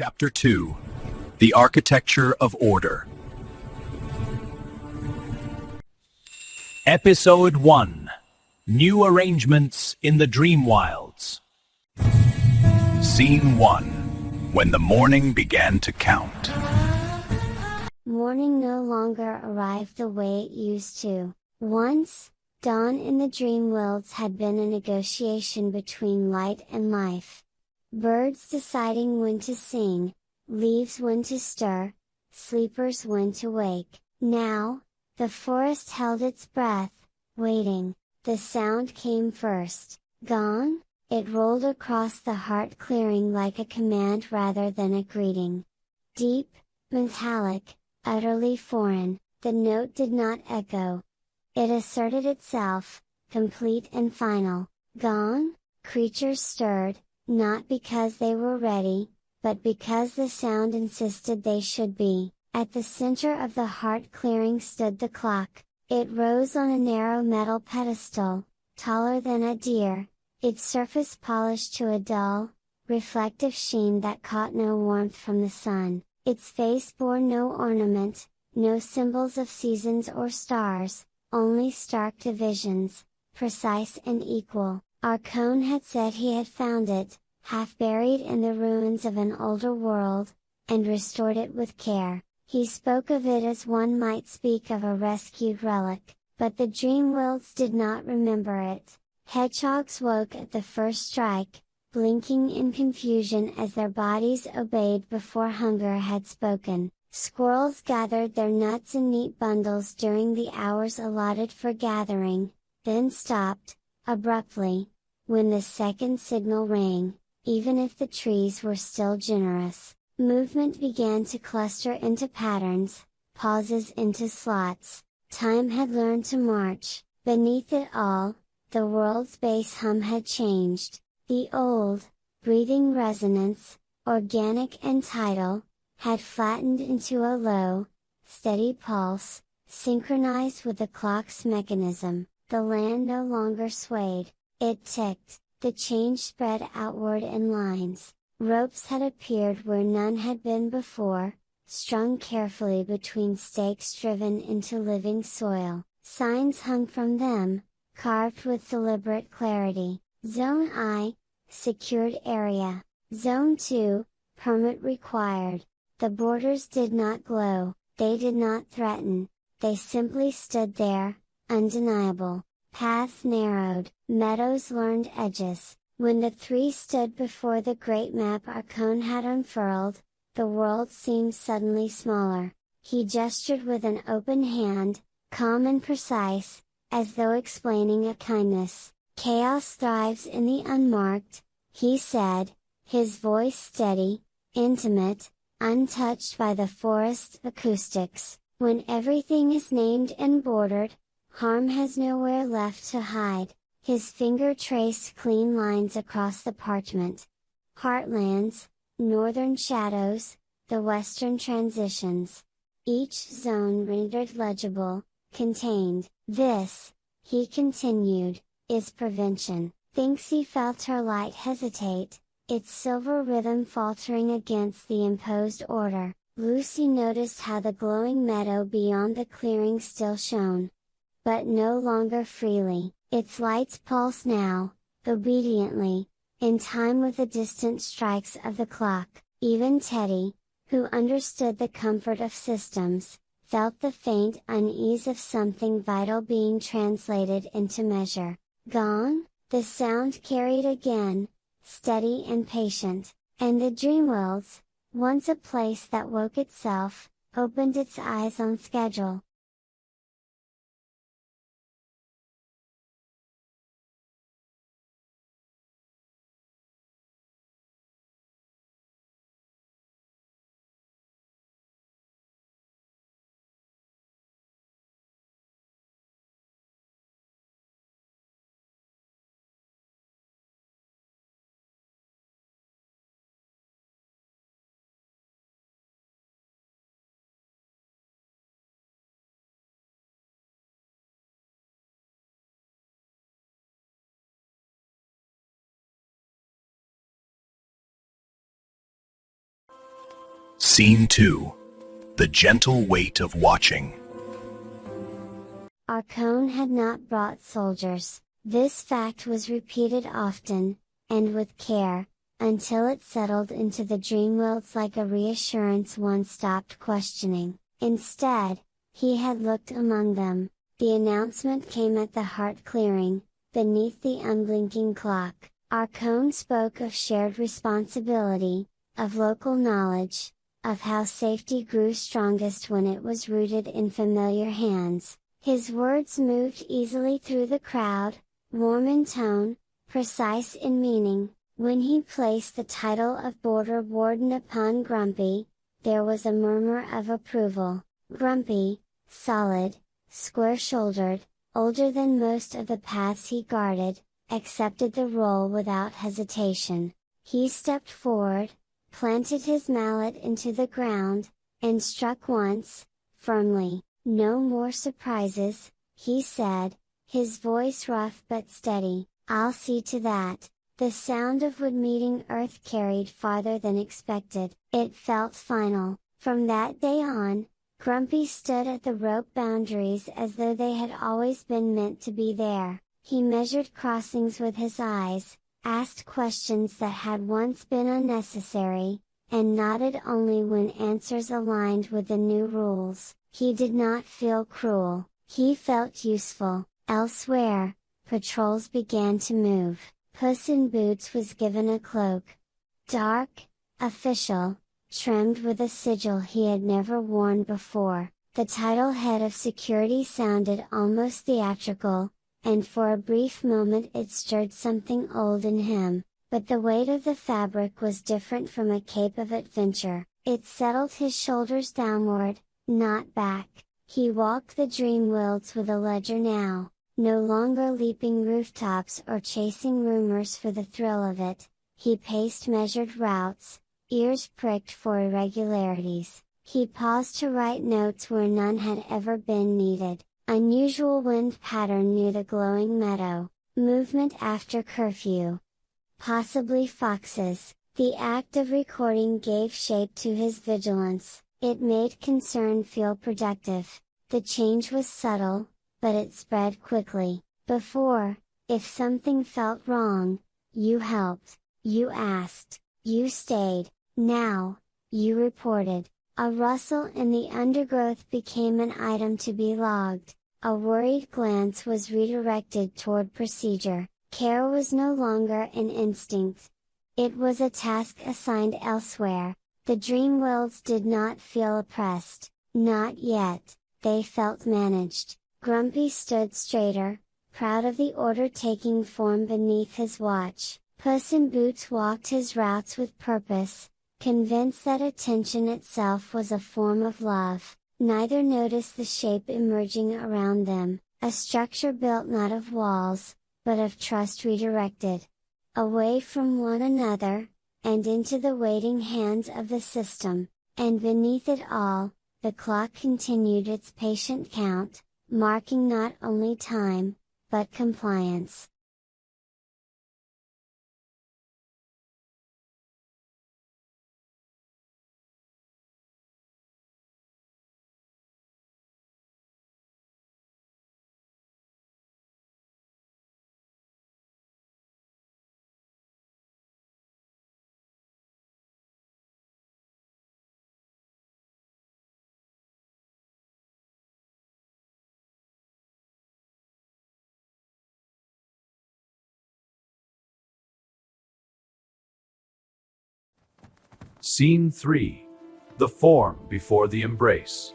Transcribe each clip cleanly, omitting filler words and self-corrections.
Chapter 2. The Architecture of Order. Episode 1. New Arrangements in the Dreamwilds. Scene 1. When the morning began to count. Morning no longer arrived the way it used to. Once, dawn in the Dreamwilds had been a negotiation between light and life. Birds deciding when to sing, leaves when to stir, sleepers when to wake. Now, the forest held its breath, waiting. The sound came first. Gong? It rolled across the heart, clearing like a command rather than a greeting. Deep, metallic, utterly foreign, the note did not echo. It asserted itself, complete and final. Gong? Creatures stirred, not because they were ready, but because the sound insisted they should be. At the center of the heart clearing stood the clock. It rose on a narrow metal pedestal, taller than a deer, its surface polished to a dull, reflective sheen that caught no warmth from the sun. Its face bore no ornament, no symbols of seasons or stars, only stark divisions, precise and equal. Arkhon had said he had found it, half buried in the ruins of an older world, and restored it with care. He spoke of it as one might speak of a rescued relic, but the Dreamwilds did not remember it. Hedgehogs woke at the first strike, blinking in confusion as their bodies obeyed before hunger had spoken. Squirrels gathered their nuts in neat bundles during the hours allotted for gathering, then stopped, abruptly, when the second signal rang, even if the trees were still generous. Movement began to cluster into patterns, pauses into slots. Time had learned to march. Beneath it all, the world's bass hum had changed. The old, breathing resonance, organic and tidal, had flattened into a low, steady pulse, synchronized with the clock's mechanism. The land no longer swayed, it ticked. The change spread outward in lines. Ropes had appeared where none had been before, strung carefully between stakes driven into living soil. Signs hung from them, carved with deliberate clarity. Zone I, secured area. Zone 2, permit required. The borders did not glow, they did not threaten, they simply stood there, undeniable. Paths narrowed, meadows learned edges. When the three stood before the great map Arkhon had unfurled, the world seemed suddenly smaller. He gestured with an open hand, calm and precise, as though explaining a kindness. Chaos thrives in the unmarked, he said, his voice steady, intimate, untouched by the forest's acoustics. When everything is named and bordered, harm has nowhere left to hide. His finger traced clean lines across the parchment. Heartlands, northern shadows, the western transitions. Each zone rendered legible, contained. This, he continued, is prevention. Thinksy felt her light hesitate, its silver rhythm faltering against the imposed order. Lucy noticed how the glowing meadow beyond the clearing still shone. But no longer freely. Its lights pulse now, obediently, in time with the distant strikes of the clock. Even Teddy, who understood the comfort of systems, felt the faint unease of something vital being translated into measure. Gong? The sound carried again, steady and patient, and the Dreamwilds, once a place that woke itself, opened its eyes on schedule. Scene 2. The gentle weight of watching. Arkhon had not brought soldiers. This fact was repeated often, and with care, until it settled into the Dreamwilds like a reassurance one stopped questioning. Instead, he had looked among them. The announcement came at the heart clearing, beneath the unblinking clock. Arkhon spoke of shared responsibility, of local knowledge, of how safety grew strongest when it was rooted in familiar hands. His words moved easily through the crowd, warm in tone, precise in meaning. When he placed the title of Border Warden upon Grumpy, there was a murmur of approval. Grumpy, solid, square-shouldered, older than most of the paths he guarded, accepted the role without hesitation. He stepped forward, planted his mallet into the ground, and struck once, firmly. "No more surprises," he said, his voice rough but steady. "I'll see to that." The sound of wood meeting earth carried farther than expected. It felt final. From that day on, Grumpy stood at the rope boundaries as though they had always been meant to be there. He measured crossings with his eyes, asked questions that had once been unnecessary, and nodded only when answers aligned with the new rules. He did not feel cruel, he felt useful. Elsewhere, patrols began to move. Puss in Boots was given a cloak. Dark, official, trimmed with a sigil he had never worn before. The title head of security sounded almost theatrical, and for a brief moment it stirred something old in him, but the weight of the fabric was different from a cape of adventure. It settled his shoulders downward, not back. He walked the Dreamwilds with a ledger now, no longer leaping rooftops or chasing rumors for the thrill of it. He paced measured routes, ears pricked for irregularities. He paused to write notes where none had ever been needed. Unusual wind pattern near the glowing meadow, movement after curfew. Possibly foxes. The act of recording gave shape to his vigilance. It made concern feel productive. The change was subtle, but it spread quickly. Before, if something felt wrong, you helped, you asked, you stayed. Now, you reported. A rustle in the undergrowth became an item to be logged. A worried glance was redirected toward procedure. Care was no longer an instinct. It was a task assigned elsewhere. The Dreamwilds did not feel oppressed, not yet. They felt managed. Grumpy stood straighter, proud of the order taking form beneath his watch. Puss in Boots walked his routes with purpose, convinced that attention itself was a form of love. Neither noticed the shape emerging around them, a structure built not of walls, but of trust redirected away from one another, and into the waiting hands of the system. And beneath it all, the clock continued its patient count, marking not only time, but compliance. Scene 3. The form before the embrace.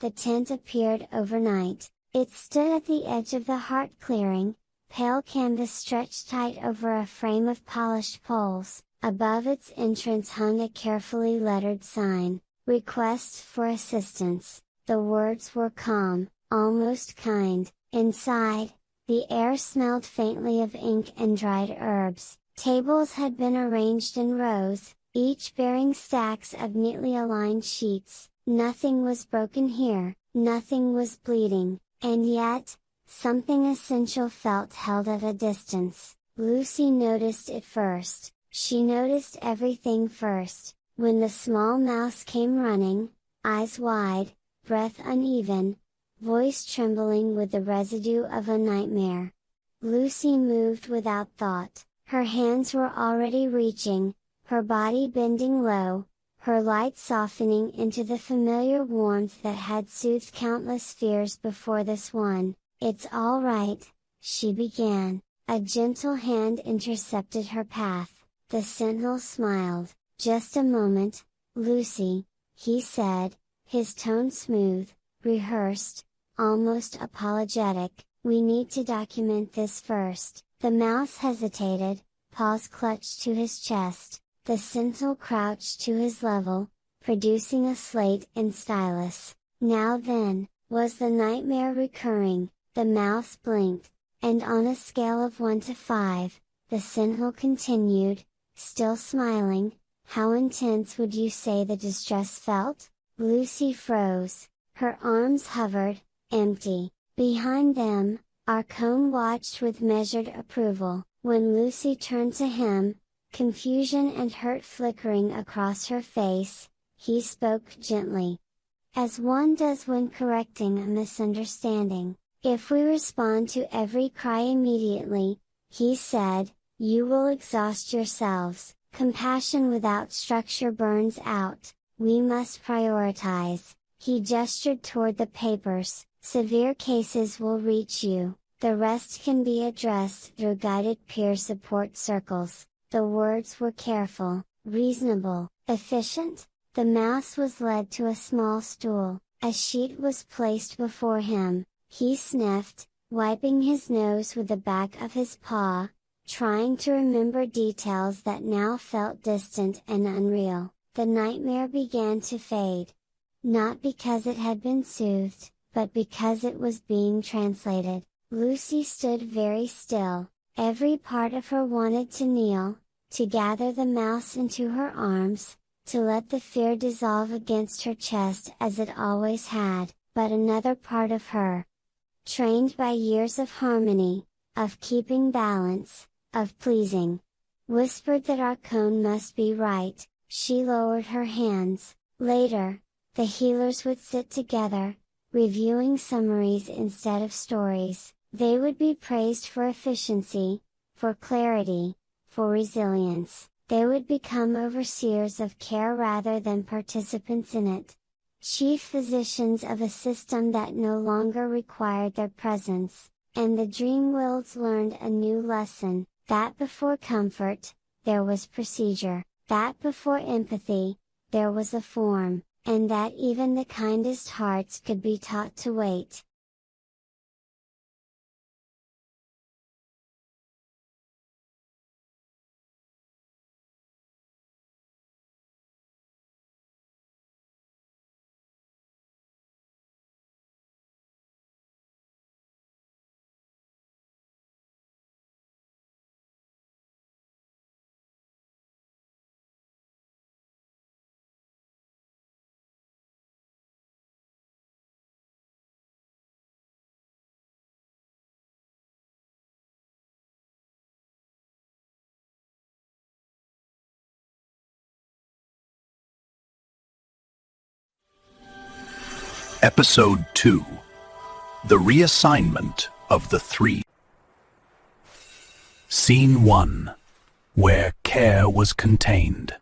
The tent appeared overnight. It stood at the edge of the heart clearing, pale canvas stretched tight over a frame of polished poles. Above its entrance hung a carefully lettered sign, "Requests for assistance." The words were calm, almost kind. Inside, the air smelled faintly of ink and dried herbs. Tables had been arranged in rows, each bearing stacks of neatly aligned sheets. Nothing was broken here, nothing was bleeding, and yet, something essential felt held at a distance. Lucy noticed it first. She noticed everything first. When the small mouse came running, eyes wide, breath uneven, voice trembling with the residue of a nightmare, Lucy moved without thought. Her hands were already reaching, her body bending low, her light softening into the familiar warmth that had soothed countless fears before this one. "It's all right," she began. A gentle hand intercepted her path. The sentinel smiled. "Just a moment, Lucy," he said, his tone smooth, rehearsed, almost apologetic. "We need to document this first." The mouse hesitated, paws clutched to his chest. The sentinel crouched to his level, producing a slate and stylus. "Now then," was the nightmare recurring? The mouse blinked, and on a scale of 1 to 5, the sentinel continued, still smiling, "How intense would you say the distress felt?" Lucy froze. Her arms hovered, empty. Behind them, Arkhon watched with measured approval. When Lucy turned to him, confusion and hurt flickering across her face, he spoke gently. As one does when correcting a misunderstanding. "If we respond to every cry immediately," he said, "you will exhaust yourselves. Compassion without structure burns out. We must prioritize." He gestured toward the papers. "Severe cases will reach you. The rest can be addressed through guided peer support circles." The words were careful, reasonable, efficient. The mouse was led to a small stool. A sheet was placed before him. He sniffed, wiping his nose with the back of his paw, trying to remember details that now felt distant and unreal. The nightmare began to fade. Not because it had been soothed, but because it was being translated. Lucy stood very still. Every part of her wanted to kneel, to gather the mouse into her arms, to let the fear dissolve against her chest as it always had, but another part of her, trained by years of harmony, of keeping balance, of pleasing, whispered that Arkhon must be right. She lowered her hands. Later, the healers would sit together, reviewing summaries instead of stories. They would be praised for efficiency, for clarity, for resilience. They would become overseers of care rather than participants in it. Chief physicians of a system that no longer required their presence. And the Dreamwilds learned a new lesson, that before comfort, there was procedure, that before empathy, there was a form, and that even the kindest hearts could be taught to wait. Episode 2. The Reassignment of the Three. Scene 1. Where care was contained.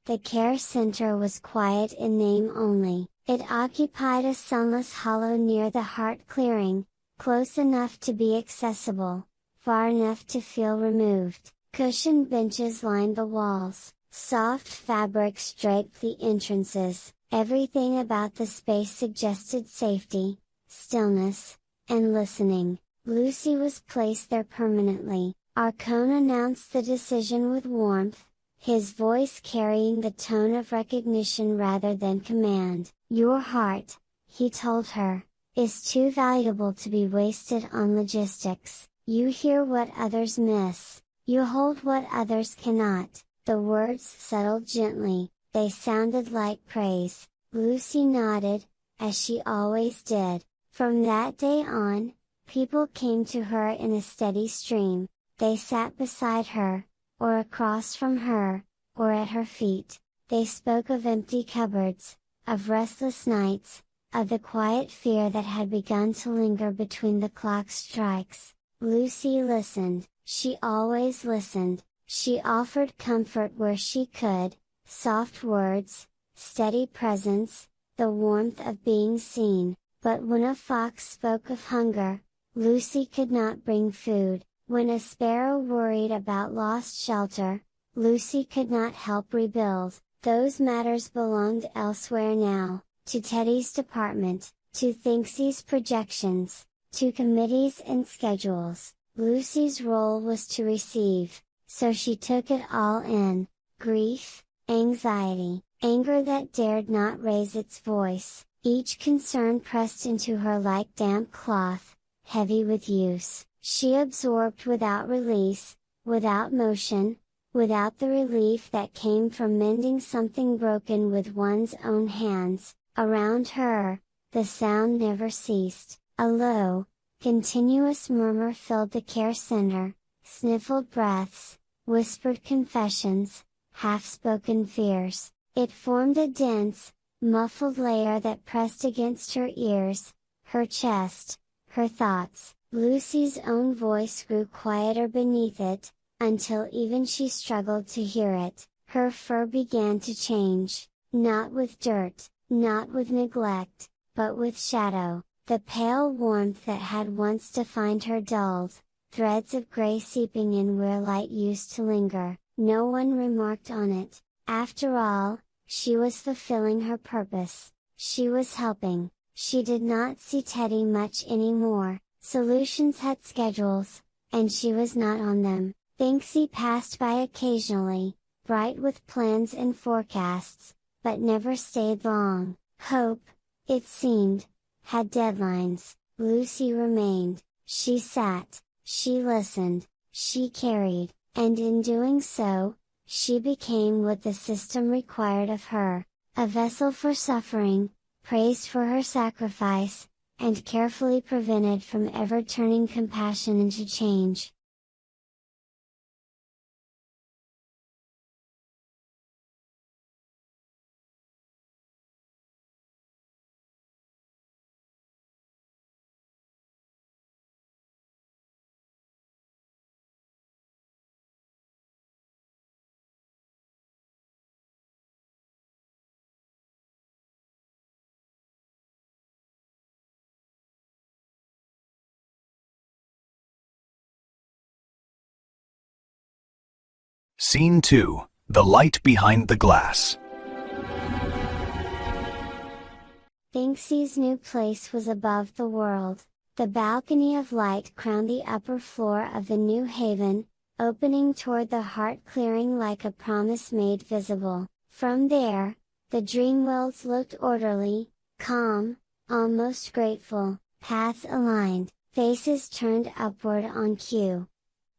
The care center was quiet in name only. It occupied a sunless hollow near the heart clearing, close enough to be accessible, far enough to feel removed. Cushioned benches lined the walls, soft fabrics draped the entrances. Everything about the space suggested safety, stillness, and listening. Lucy was placed there permanently. Arkhon announced the decision with warmth, his voice carrying the tone of recognition rather than command. "Your heart," he told her, "is too valuable to be wasted on logistics. You hear what others miss. You hold what others cannot." The words settled gently. They sounded like praise. Lucy nodded, as she always did. From that day on, people came to her in a steady stream. They sat beside her, or across from her, or at her feet. They spoke of empty cupboards, of restless nights, of the quiet fear that had begun to linger between the clock strikes. Lucy listened, she always listened, she offered comfort where she could, soft words, steady presence, the warmth of being seen, but when a fox spoke of hunger, Lucy could not bring food. When a sparrow worried about lost shelter, Lucy could not help rebuild. Those matters belonged elsewhere now, to Teddy's department, to Thinksy's projections, to committees and schedules. Lucy's role was to receive, so she took it all in: grief, anxiety, anger that dared not raise its voice, each concern pressed into her like damp cloth, heavy with use. She absorbed without release, without motion, without the relief that came from mending something broken with one's own hands. Around her, the sound never ceased. A low, continuous murmur filled the care center, sniffled breaths, whispered confessions, half-spoken fears. It formed a dense, muffled layer that pressed against her ears, her chest, her thoughts. Lucy's own voice grew quieter beneath it, until even she struggled to hear it. Her fur began to change, not with dirt, not with neglect, but with shadow. The pale warmth that had once defined her dulled, threads of gray seeping in where light used to linger. No one remarked on it. After all, she was fulfilling her purpose. She was helping. She did not see Teddy much anymore. Solutions had schedules, and she was not on them. Thinksy passed by occasionally, bright with plans and forecasts, but never stayed long. Hope, it seemed, had deadlines. Lucy remained. She sat, she listened, she carried, and in doing so, she became what the system required of her: a vessel for suffering, praised for her sacrifice, and carefully prevented from ever turning compassion into change. Scene 2. The light behind the glass. Thinksy's new place was above the world. The balcony of light crowned the upper floor of the new haven, opening toward the heart clearing like a promise made visible. From there, the Dreamwilds looked orderly, calm, almost grateful, paths aligned, faces turned upward on cue.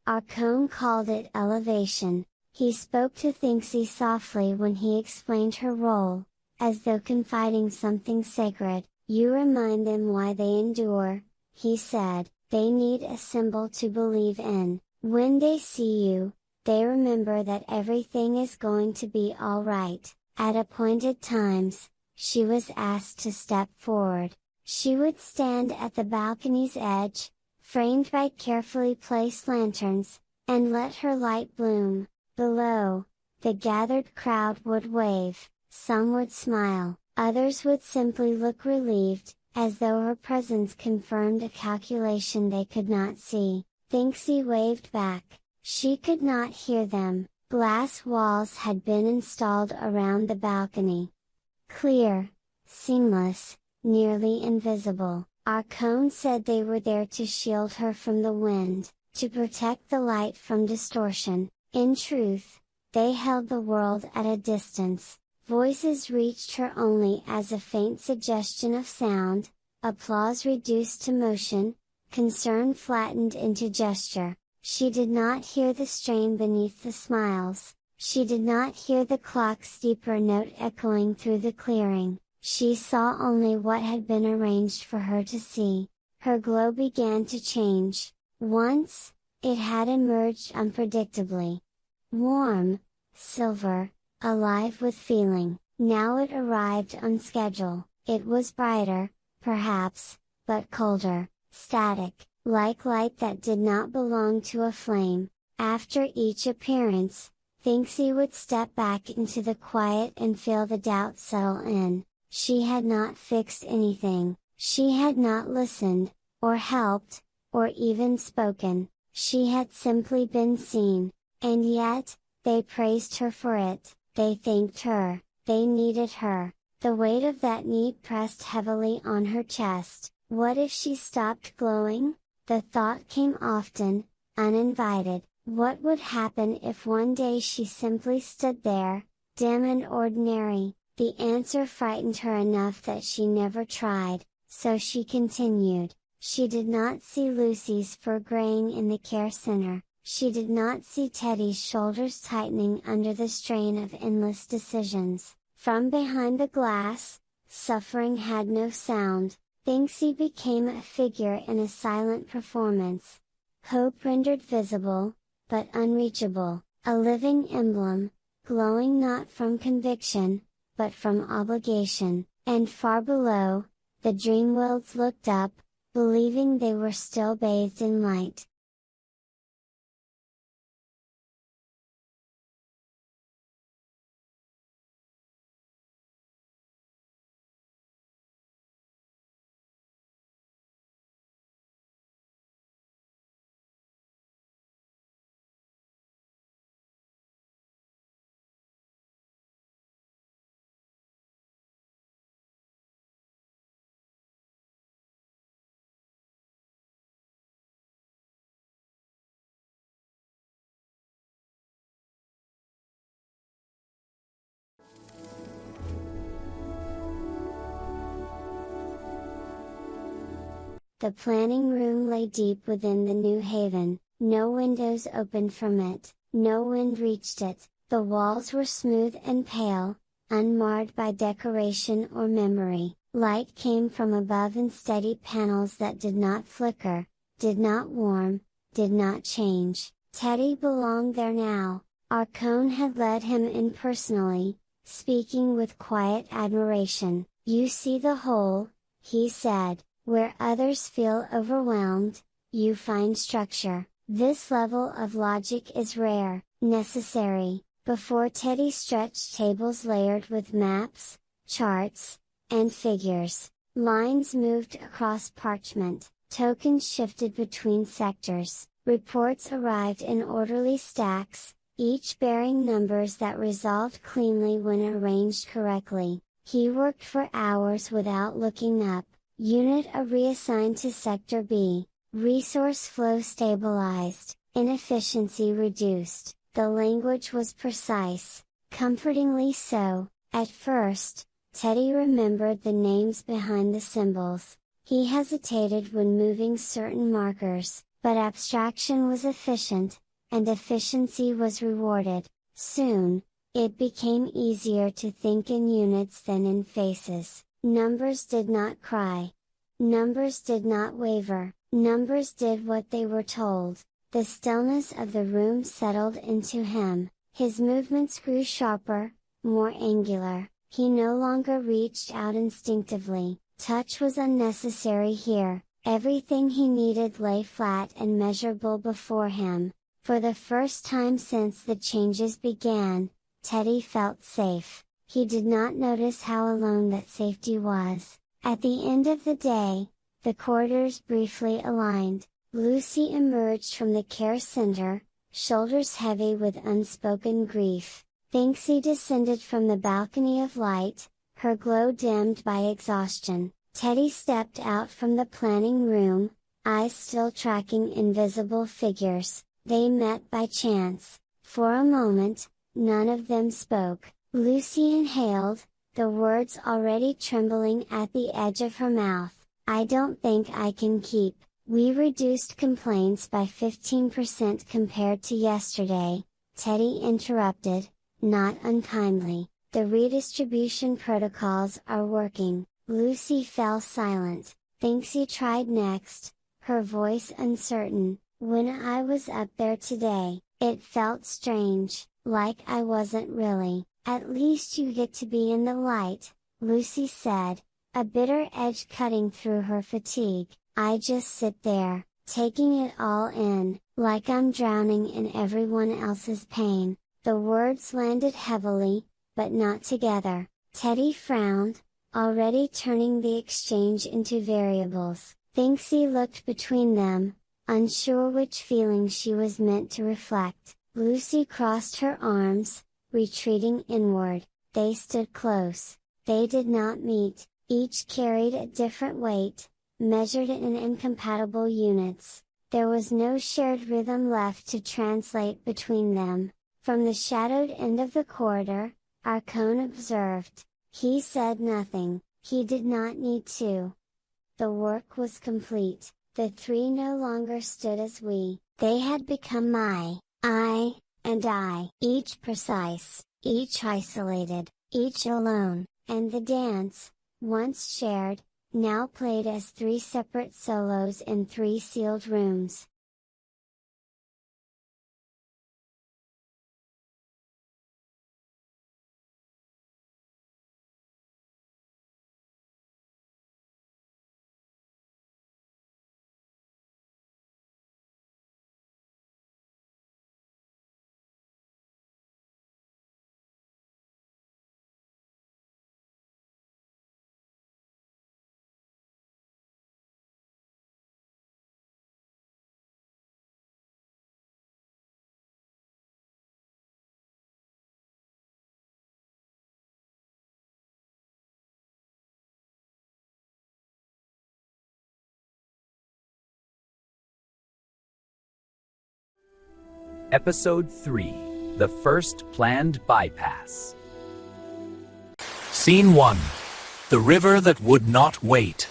Arkhon called it elevation. He spoke to Thinksy softly when he explained her role, as though confiding something sacred. You remind them why they endure, he said. They need a symbol to believe in. When they see you, they remember that everything is going to be alright. At appointed times, she was asked to step forward. She would stand at the balcony's edge, framed by carefully placed lanterns, and let her light bloom. Below, the gathered crowd would wave, some would smile, others would simply look relieved, as though her presence confirmed a calculation they could not see. Thinksy waved back. She could not hear them. Glass walls had been installed around the balcony. Clear, seamless, nearly invisible. Arkhon said they were there to shield her from the wind, to protect the light from distortion. In truth, they held the world at a distance. Voices reached her only as a faint suggestion of sound, applause reduced to motion, concern flattened into gesture. She did not hear the strain beneath the smiles. She did not hear the clock's deeper note echoing through the clearing. She saw only what had been arranged for her to see. Her glow began to change. Once, it had emerged unpredictably. Warm, silver, alive with feeling. Now it arrived on schedule. It was brighter, perhaps, but colder, static, like light that did not belong to a flame. After each appearance, Thinksy would step back into the quiet and feel the doubt settle in. She had not fixed anything, she had not listened, or helped, or even spoken, she had simply been seen, and yet, they praised her for it, they thanked her, they needed her. The weight of that need pressed heavily on her chest. What if she stopped glowing? The thought came often, uninvited. What would happen if one day she simply stood there, dim and ordinary? The answer frightened her enough that she never tried, so she continued. She did not see Lucy's fur graying in the care center, she did not see Teddy's shoulders tightening under the strain of endless decisions. From behind the glass, suffering had no sound. Thinksy became a figure in a silent performance. Hope rendered visible, but unreachable, a living emblem, glowing not from conviction, but from obligation, and far below, the Dreamwilds looked up, believing they were still bathed in light. The planning room lay deep within the new haven, no windows opened from it, no wind reached it, the walls were smooth and pale, unmarred by decoration or memory. Light came from above in steady panels that did not flicker, did not warm, did not change. Teddy belonged there now. Arkhon had led him in personally, speaking with quiet admiration. "You see the whole," he said. "Where others feel overwhelmed, you find structure. This level of logic is rare, necessary." Before Teddy stretched tables layered with maps, charts, and figures. Lines moved across parchment, tokens shifted between sectors, reports arrived in orderly stacks, each bearing numbers that resolved cleanly when arranged correctly. He worked for hours without looking up. Unit A reassigned to Sector B, resource flow stabilized, inefficiency reduced. The language was precise, comfortingly so. At first, Teddy remembered the names behind the symbols. He hesitated when moving certain markers, but abstraction was efficient, and efficiency was rewarded. Soon, it became easier to think in units than in faces. Numbers did not cry. Numbers did not waver. Numbers did what they were told. The stillness of the room settled into him. His movements grew sharper, more angular. He no longer reached out instinctively. Touch was unnecessary here. Everything he needed lay flat and measurable before him. For the first time since the changes began, Teddy felt safe. He did not notice how alone that safety was. At the end of the day, the corridors briefly aligned. Lucy emerged from the care center, shoulders heavy with unspoken grief. Thinksy descended from the balcony of light, her glow dimmed by exhaustion. Teddy stepped out from the planning room, eyes still tracking invisible figures. They met by chance. For a moment, none of them spoke. Lucy inhaled, the words already trembling at the edge of her mouth. "I don't think I can keep. We reduced complaints by 15% compared to yesterday," Teddy interrupted, not unkindly. "The redistribution protocols are working." Lucy fell silent. Thinksy tried next, her voice uncertain. "When I was up there today, it felt strange, like I wasn't really At least you get to be in the light, Lucy said, a bitter edge cutting through her fatigue. I just sit there, taking it all in, like I'm drowning in everyone else's pain. The words landed heavily, but not together. Teddy frowned, already turning the exchange into variables. Thinksy looked between them, unsure which feeling she was meant to reflect. Lucy crossed her arms, retreating inward. They stood close. They did not meet, each carried a different weight, measured in incompatible units. There was no shared rhythm left to translate between them. From the shadowed end of the corridor, Arkhon observed. He said nothing, he did not need to. The work was complete. The three no longer stood as we, they had become I, and I, each precise, each isolated, each alone, and the dance, once shared, now played as three separate solos in three sealed rooms. Episode 3, The First Planned Bypass. Scene 1. The river that would not wait.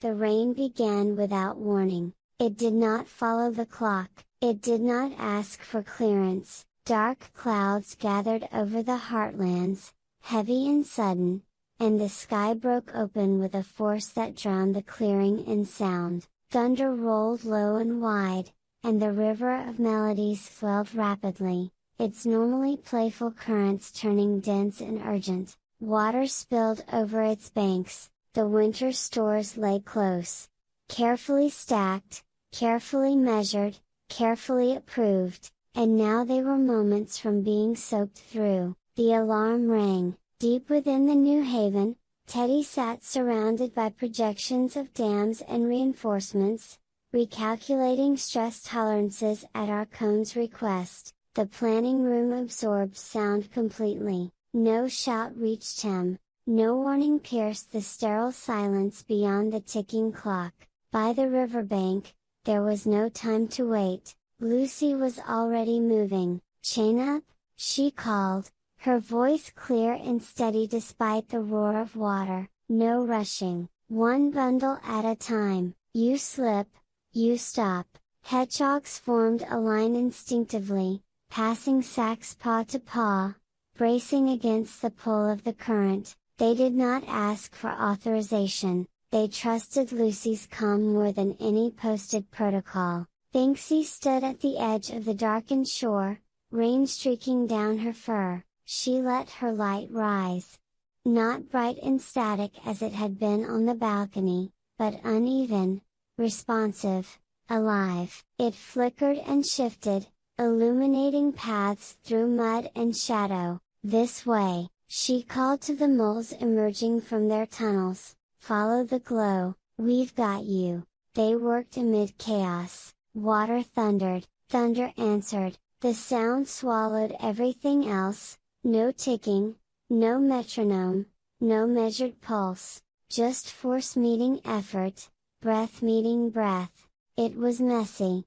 The rain began without warning. It did not follow the clock, it did not ask for clearance. Dark clouds gathered over the heartlands, heavy and sudden, and the sky broke open with a force that drowned the clearing in sound. Thunder rolled low and wide, and the river of melodies swelled rapidly, its normally playful currents turning dense and urgent. Water spilled over its banks, the winter stores lay close, carefully stacked, carefully measured, carefully approved, and now they were moments from being soaked through. The alarm rang. Deep within the New Haven, Teddy sat surrounded by projections of dams and reinforcements, recalculating stress tolerances at Arkhon's request. The planning room absorbed sound completely. No shout reached him, no warning pierced the sterile silence beyond the ticking clock. By the riverbank, there was no time to wait. Lucy was already moving. "Chain up," she called, her voice clear and steady despite the roar of water. "No rushing, one bundle at a time. You slip, you stop." Hedgehogs formed a line instinctively, passing sacks paw to paw, bracing against the pull of the current. They did not ask for authorization, they trusted Lucy's calm more than any posted protocol. Thinksy stood at the edge of the darkened shore, rain streaking down her fur. She let her light rise. Not bright and static as it had been on the balcony, but uneven, responsive, alive. It flickered and shifted, illuminating paths through mud and shadow. "This way," she called to the moles emerging from their tunnels. "Follow the glow, we've got you." They worked amid chaos. Water thundered, thunder answered, the sound swallowed everything else. No ticking, no metronome, no measured pulse, just force meeting effort, breath meeting breath. It was messy.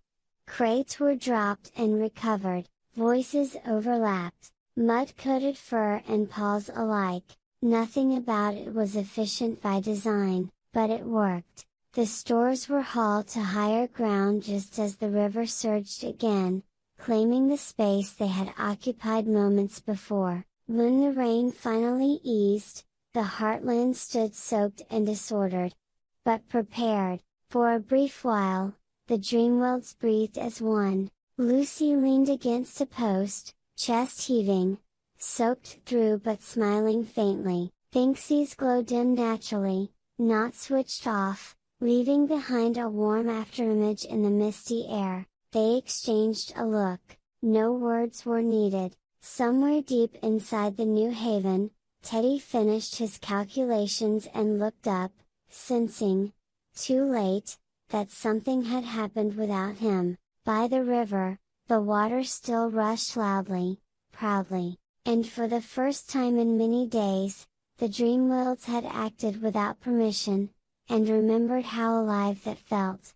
Crates were dropped and recovered, voices overlapped, mud-coated fur and paws alike. Nothing about it was efficient by design, but it worked. The stores were hauled to higher ground just as the river surged again, claiming the space they had occupied moments before. When the rain finally eased, the heartland stood soaked and disordered. But prepared. For a brief while, the Dreamwilds breathed as one. Lucy leaned against a post, chest heaving, soaked through but smiling faintly. Thinksy's glow dimmed naturally, not switched off, leaving behind a warm afterimage in the misty air. They exchanged a look. No words were needed. Somewhere deep inside the new haven, Teddy finished his calculations and looked up, sensing, too late, that something had happened without him. By the river, the water still rushed loudly, proudly, and for the first time in many days, the Dreamwilds had acted without permission, and remembered how alive that felt.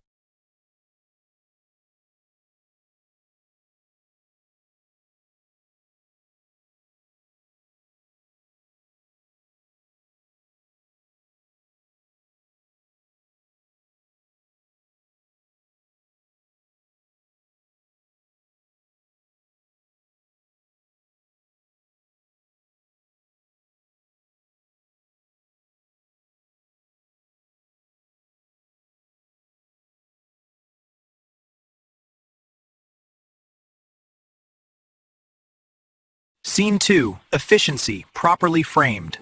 Scene 2. Efficiency, properly framed.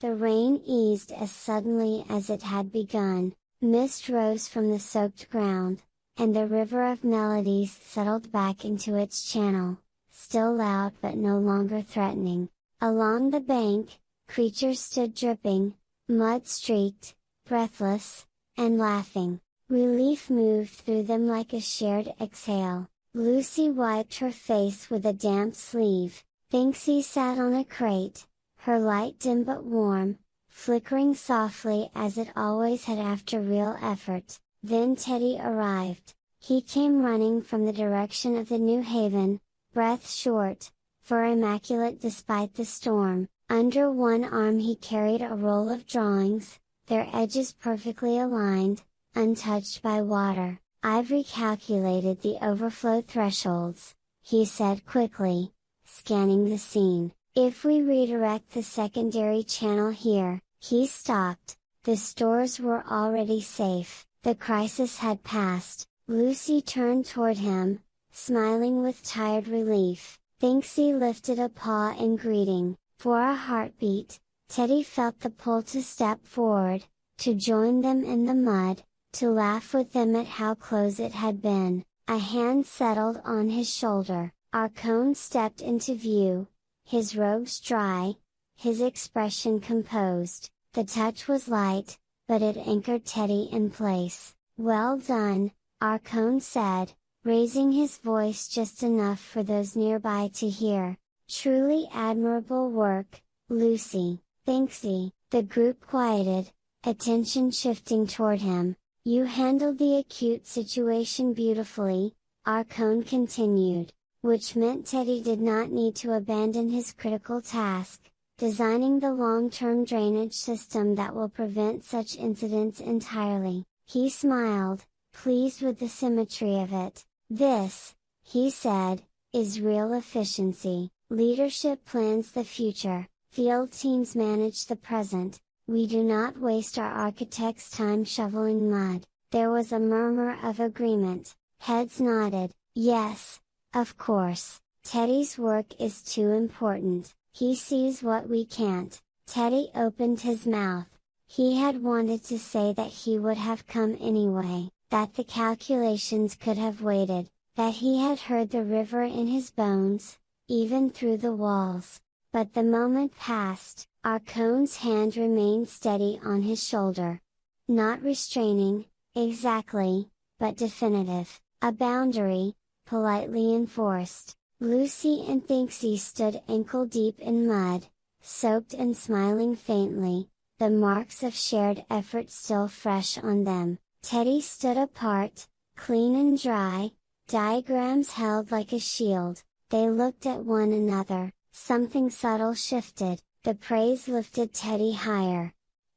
The rain eased as suddenly as it had begun, mist rose from the soaked ground, and the river of melodies settled back into its channel, still loud but no longer threatening. Along the bank, creatures stood dripping, mud-streaked, breathless, and laughing. Relief moved through them like a shared exhale. Lucy wiped her face with a damp sleeve. Thinksy sat on a crate, her light dim but warm, flickering softly as it always had after real effort. Then Teddy arrived. He came running from the direction of the new haven, breath short, fur immaculate despite the storm. Under one arm he carried a roll of drawings, their edges perfectly aligned, untouched by water. "I've recalculated the overflow thresholds," he said quickly, scanning the scene. "If we redirect the secondary channel here," he stopped. The stores were already safe. The crisis had passed. Lucy turned toward him, smiling with tired relief. Thinksy lifted a paw in greeting. For a heartbeat, Teddy felt the pull to step forward, to join them in the mud, to laugh with them at how close it had been. A hand settled on his shoulder. Arkhon stepped into view, his robes dry, his expression composed. The touch was light, but it anchored Teddy in place. "Well done," Arkhon said, raising his voice just enough for those nearby to hear. "Truly admirable work, Lucy." "Thinksy," the group quieted, attention shifting toward him. "You handled the acute situation beautifully," Arkhon continued, which meant Teddy did not need to abandon his critical task, designing the long-term drainage system that will prevent such incidents entirely. He smiled, pleased with the symmetry of it. "This," he said, "is real efficiency. Leadership plans the future, field teams manage the present. We do not waste our architects' time shoveling mud." There was a murmur of agreement. Heads nodded. "Yes, of course. Teddy's work is too important. He sees what we can't." Teddy opened his mouth. He had wanted to say that he would have come anyway, that the calculations could have waited, that he had heard the river in his bones, even through the walls. But the moment passed. Arkhon's hand remained steady on his shoulder. Not restraining, exactly, but definitive. A boundary, politely enforced. Lucy and Thinksy stood ankle deep in mud, soaked and smiling faintly, the marks of shared effort still fresh on them. Teddy stood apart, clean and dry, diagrams held like a shield. They looked at one another. Something subtle shifted. The praise lifted Teddy higher,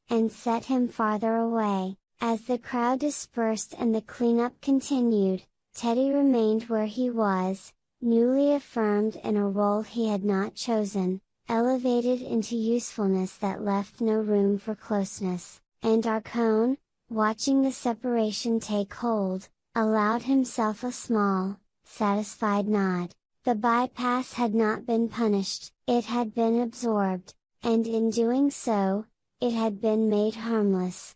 and set him farther away. As the crowd dispersed and the cleanup continued, Teddy remained where he was, newly affirmed in a role he had not chosen, elevated into usefulness that left no room for closeness. And Arkhon, watching the separation take hold, allowed himself a small, satisfied nod. The bypass had not been punished, it had been absorbed, and in doing so, it had been made harmless.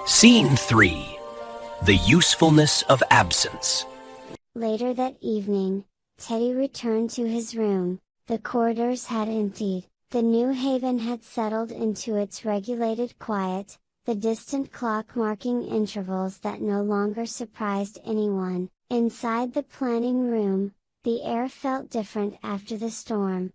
Scene 3. The Usefulness of Absence. Later that evening, Teddy returned to his room. The corridors had emptied, the new haven had settled into its regulated quiet, the distant clock marking intervals that no longer surprised anyone. Inside the planning room, the air felt different after the storm.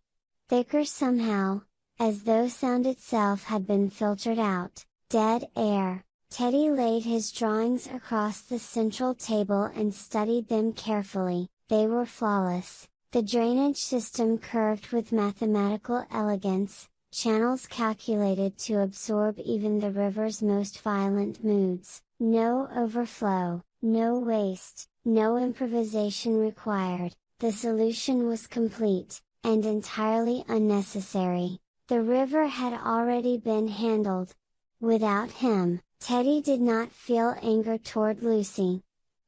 Thicker somehow, as though sound itself had been filtered out. Dead air. Teddy laid his drawings across the central table and studied them carefully. They were flawless. The drainage system curved with mathematical elegance, channels calculated to absorb even the river's most violent moods. No overflow, no waste, no improvisation required. The solution was complete, and entirely unnecessary. The river had already been handled. Without him, Teddy did not feel anger toward Lucy.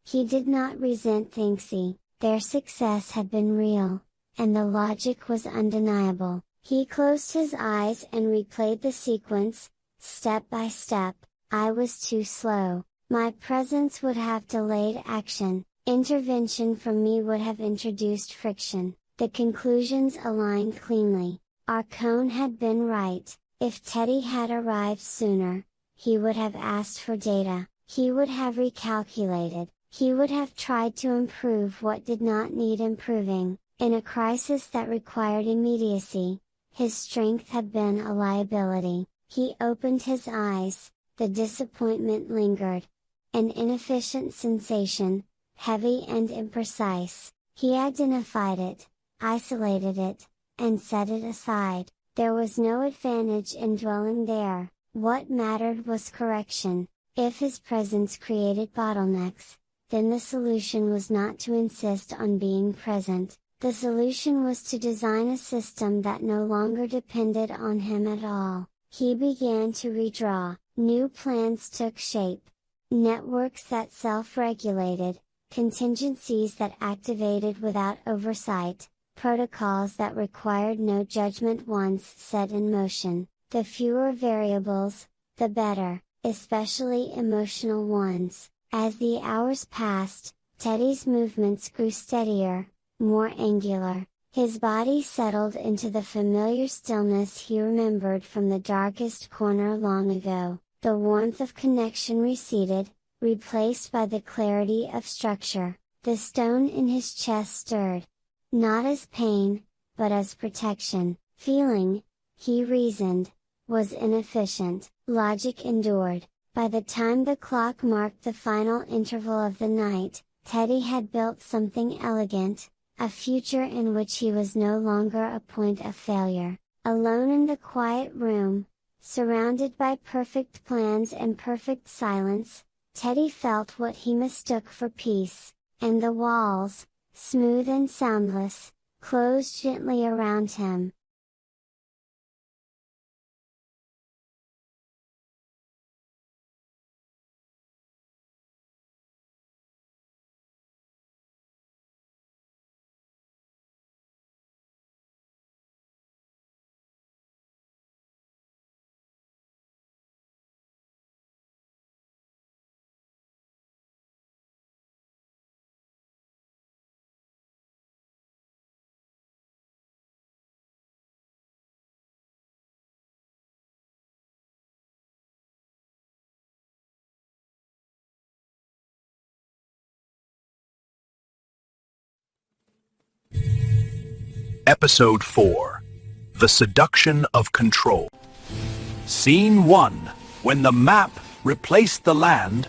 He did not resent Thinksy. Their success had been real, and the logic was undeniable. He closed his eyes and replayed the sequence, step by step. I was too slow. My presence would have delayed action. Intervention from me would have introduced friction. The conclusions aligned cleanly. Arkhon had been right. If Teddy had arrived sooner, he would have asked for data, he would have recalculated, he would have tried to improve what did not need improving. In a crisis that required immediacy, his strength had been a liability. He opened his eyes, the disappointment lingered. An inefficient sensation, heavy and imprecise. He identified it, isolated it, and set it aside. There was no advantage in dwelling there. What mattered was correction. If his presence created bottlenecks, then the solution was not to insist on being present. The solution was to design a system that no longer depended on him at all. He began to redraw. New plans took shape. Networks that self-regulated, contingencies that activated without oversight, protocols that required no judgment once set in motion. The fewer variables, the better, especially emotional ones. As the hours passed, Teddy's movements grew steadier, more angular. His body settled into the familiar stillness he remembered from the darkest corner long ago. The warmth of connection receded, replaced by the clarity of structure. The stone in his chest stirred. Not as pain, but as protection. Feeling, he reasoned, was inefficient. Logic endured. By the time the clock marked the final interval of the night, Teddy had built something elegant, a future in which he was no longer a point of failure. Alone in the quiet room, surrounded by perfect plans and perfect silence, Teddy felt what he mistook for peace, and the walls, smooth and soundless, closed gently around him. Episode 4. The Seduction of Control. Scene 1. When the map replaced the land.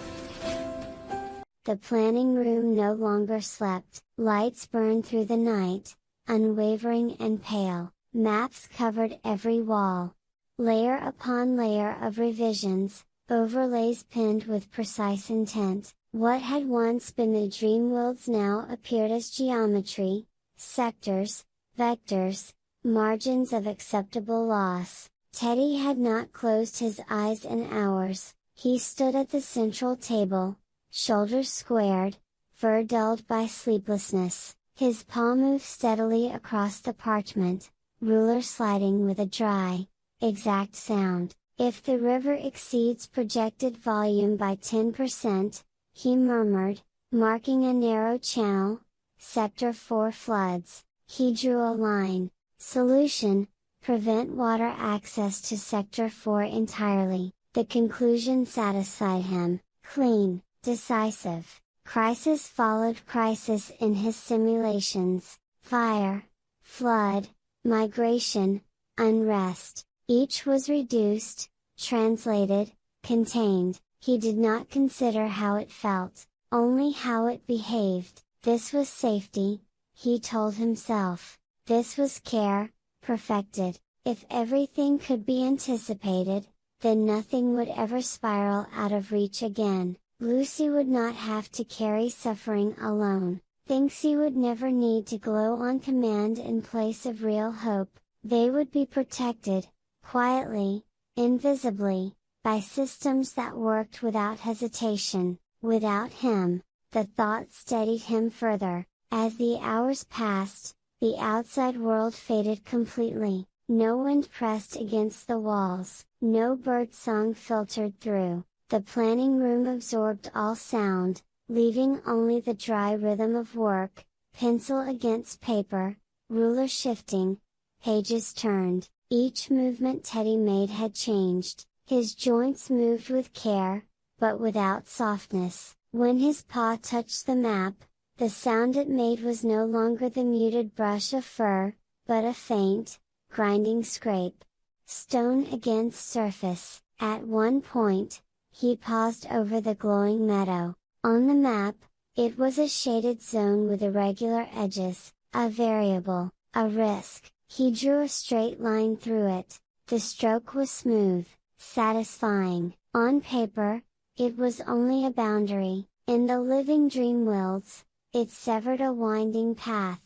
The planning room no longer slept. Lights burned through the night, unwavering and pale. Maps covered every wall. Layer upon layer of revisions, overlays pinned with precise intent. What had once been the Dreamwilds now appeared as geometry, sectors, vectors, margins of acceptable loss. Teddy had not closed his eyes in hours. He stood at the central table, shoulders squared, fur dulled by sleeplessness. His paw moved steadily across the parchment, ruler sliding with a dry, exact sound. If the river exceeds projected volume by 10%, he murmured, marking a narrow channel, Sector 4 floods. He drew a line. Solution: prevent water access to Sector 4 entirely. The conclusion satisfied him. Clean, decisive. Crisis followed crisis in his simulations. Fire, flood, migration, unrest. Each was reduced, translated, contained. He did not consider how it felt, only how it behaved. This was safety, he told himself. This was care, perfected. If everything could be anticipated, then nothing would ever spiral out of reach again. Lucy would not have to carry suffering alone. Thinksy would never need to glow on command in place of real hope. They would be protected, quietly, invisibly, by systems that worked without hesitation. Without him, the thought steadied him further. As the hours passed, the outside world faded completely. No wind pressed against the walls, no bird song filtered through. The planning room absorbed all sound, leaving only the dry rhythm of work, pencil against paper, ruler shifting, pages turned. Each movement Teddy made had changed. His joints moved with care, but without softness. When his paw touched the map, the sound it made was no longer the muted brush of fur, but a faint, grinding scrape. Stone against surface. At one point, he paused over the glowing meadow. On the map, it was a shaded zone with irregular edges, a variable, a risk. He drew a straight line through it. The stroke was smooth, satisfying. On paper, it was only a boundary. In the living Dreamwilds, it severed a winding path.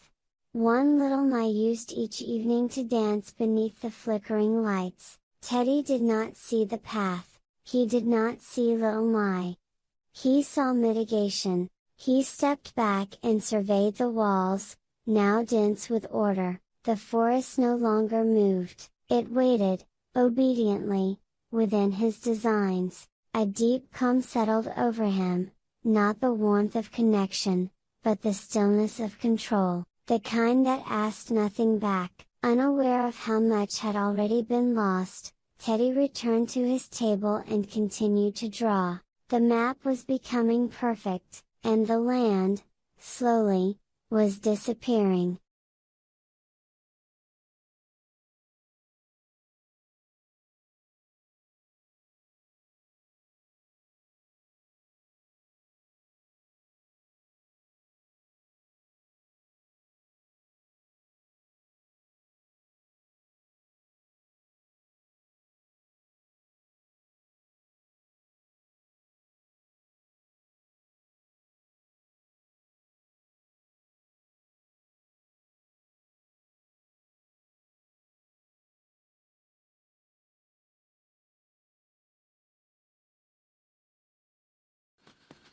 One little Mai used each evening to dance beneath the flickering lights. Teddy did not see the path. He did not see little Mai. He saw mitigation. He stepped back and surveyed the walls, now dense with order. The forest no longer moved. It waited, obediently, within his designs. A deep calm settled over him, not the warmth of connection, but the stillness of control, the kind that asked nothing back. Unaware of how much had already been lost, Teddy returned to his table and continued to draw. The map was becoming perfect, and the land, slowly, was disappearing.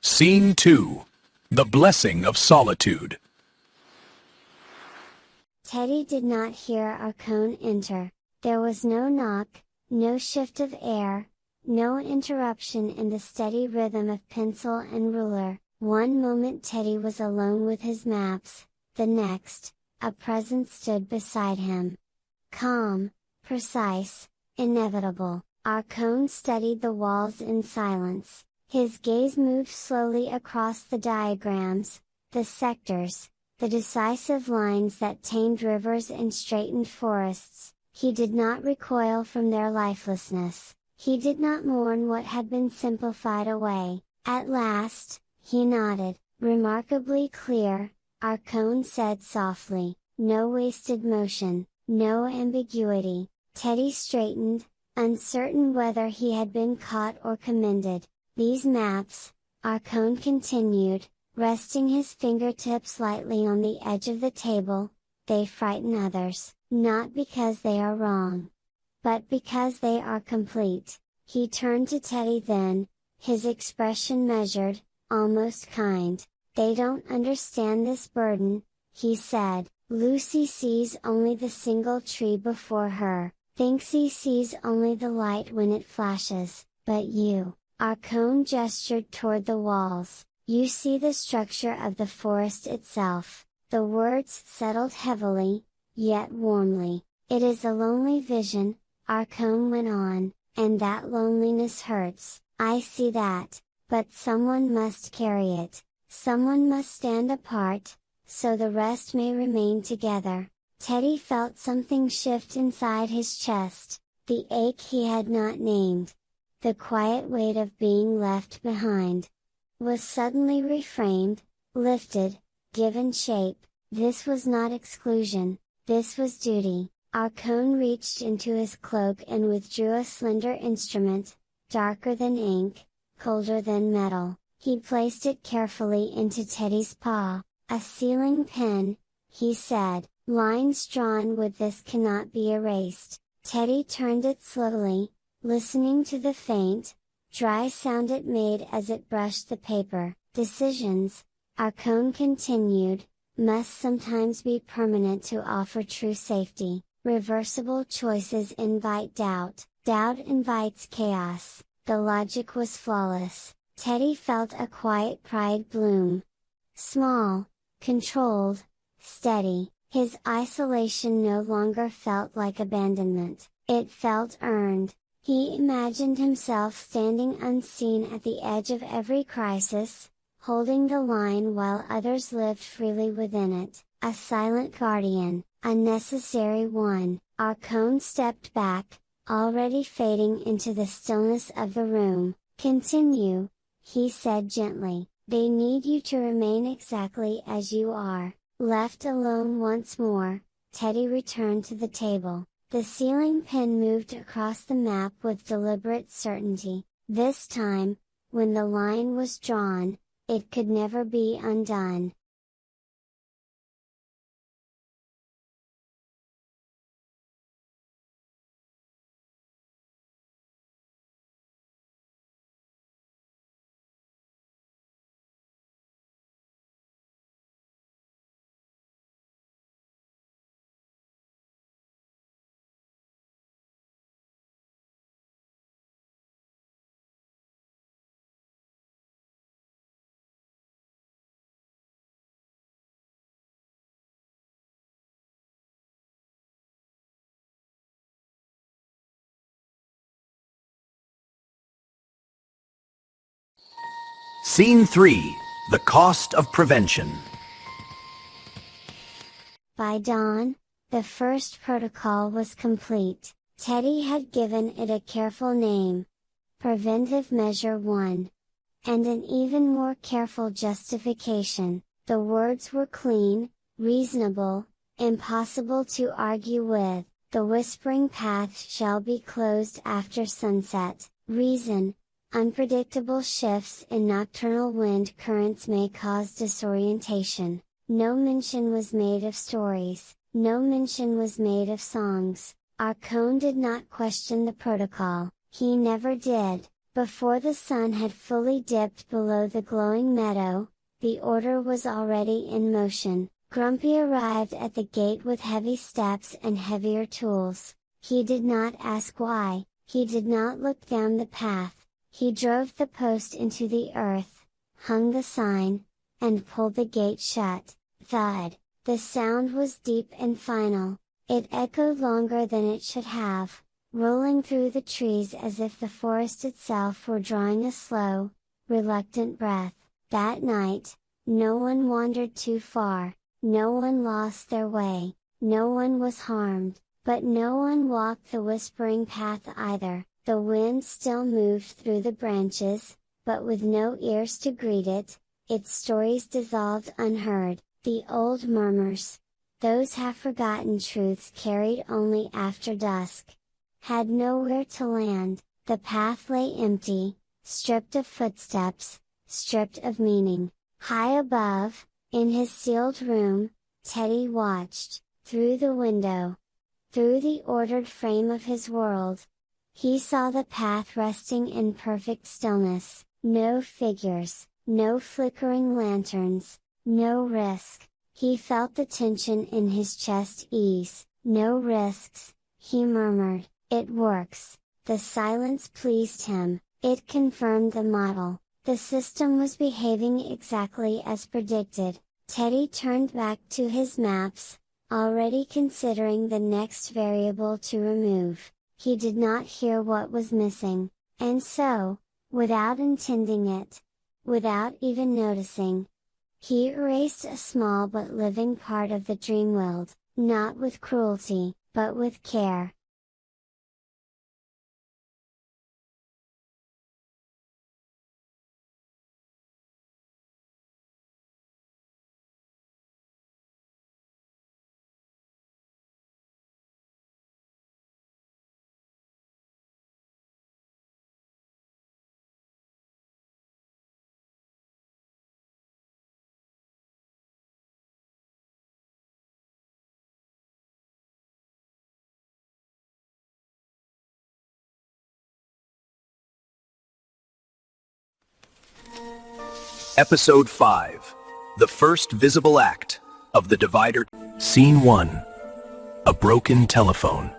Scene 2. The Blessing of Solitude. Teddy did not hear Arkhon enter. There was no knock, no shift of air, no interruption in the steady rhythm of pencil and ruler. One moment Teddy was alone with his maps, the next, a presence stood beside him. Calm, precise, inevitable. Arkhon studied the walls in silence. His gaze moved slowly across the diagrams, the sectors, the decisive lines that tamed rivers and straightened forests. He did not recoil from their lifelessness. He did not mourn what had been simplified away. At last, he nodded. Remarkably clear, Arkhon said softly. No wasted motion, no ambiguity. Teddy straightened, uncertain whether he had been caught or commended. These maps, Arkhon continued, resting his fingertips lightly on the edge of the table, they frighten others, not because they are wrong, but because they are complete. He turned to Teddy then, his expression measured, almost kind. They don't understand this burden, he said. Lucy sees only the single tree before her. Thinksy sees only the light when it flashes, but you, Arkhon gestured toward the walls, you see the structure of the forest itself. The words settled heavily, yet warmly. It is a lonely vision, Arkhon went on, and that loneliness hurts. I see that, but someone must carry it. Someone must stand apart, so the rest may remain together. Teddy felt something shift inside his chest, the ache he had not named. The quiet weight of being left behind was suddenly reframed, lifted, given shape. This was not exclusion, this was duty. Arkhon reached into his cloak and withdrew a slender instrument, darker than ink, colder than metal. He placed it carefully into Teddy's paw. A sealing pen, he said, lines drawn with this cannot be erased. Teddy turned it slowly, listening to the faint, dry sound it made as it brushed the paper. Decisions, Arkhon continued, must sometimes be permanent to offer true safety. Reversible choices invite doubt. Doubt invites chaos. The logic was flawless. Teddy felt a quiet pride bloom. Small, controlled, steady, his isolation no longer felt like abandonment, it felt earned. He imagined himself standing unseen at the edge of every crisis, holding the line while others lived freely within it, a silent guardian, a necessary one. Arkhon stepped back, already fading into the stillness of the room. Continue, he said gently. They need you to remain exactly as you are. Left alone once more, Teddy returned to the table. The sealing pen moved across the map with deliberate certainty. This time, when the line was drawn, it could never be undone. Scene 3. The Cost of Prevention. By dawn, the first protocol was complete. Teddy had given it a careful name. Preventive Measure 1. And an even more careful justification. The words were clean, reasonable, impossible to argue with. The whispering path shall be closed after sunset. Reason. Unpredictable shifts in nocturnal wind currents may cause disorientation. No mention was made of stories, no mention was made of songs. Arkhon did not question the protocol, he never did. Before the sun had fully dipped below the glowing meadow, the order was already in motion. Grumpy arrived at the gate with heavy steps and heavier tools. He did not ask why, he did not look down the path. He drove the post into the earth, hung the sign, and pulled the gate shut. Thud! The sound was deep and final. It echoed longer than it should have, rolling through the trees as if the forest itself were drawing a slow, reluctant breath. That night, no one wandered too far. no one lost their way, no one was harmed, but no one walked the whispering path either. The wind still moved through the branches, but with no ears to greet it, its stories dissolved unheard, the old murmurs, those half-forgotten truths carried only after dusk, had nowhere to land. The path lay empty, stripped of footsteps, stripped of meaning. High above, in his sealed room, Teddy watched, through the window. Through the ordered frame of his world. He saw the path resting in perfect stillness, no figures, no flickering lanterns, no risk. He felt the tension in his chest ease. No risks, he murmured. It works. The silence pleased him, it confirmed the model. The system was behaving exactly as predicted. Teddy turned back to his maps, already considering the next variable to remove. He did not hear what was missing, and so, without intending it, without even noticing, he erased a small but living part of the Dreamwild, not with cruelty, but with care. Episode 5. The First Visible Act of the Divider. Scene 1. A Broken Telephone.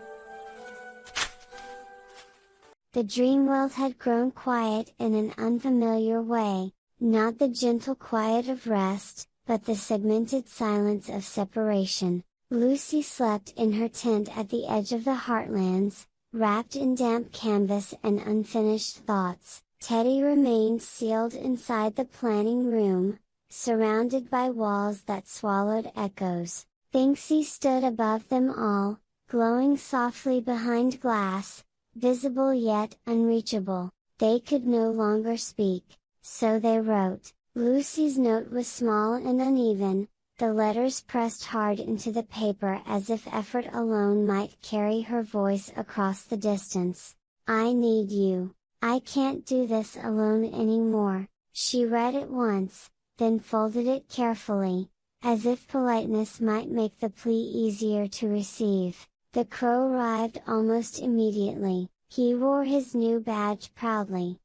The Dreamworld had grown quiet in an unfamiliar way, not the gentle quiet of rest, but the segmented silence of separation. Lucy slept in her tent at the edge of the Heartlands, wrapped in damp canvas and unfinished thoughts. Teddy remained sealed inside the planning room, surrounded by walls that swallowed echoes. Thinksy stood above them all, glowing softly behind glass, visible yet unreachable. They could no longer speak, so they wrote. Lucy's note was small and uneven, the letters pressed hard into the paper as if effort alone might carry her voice across the distance. I need you. I can't do this alone anymore. She read it once, then folded it carefully, as if politeness might make the plea easier to receive. The crow arrived almost immediately. He wore his new badge proudly.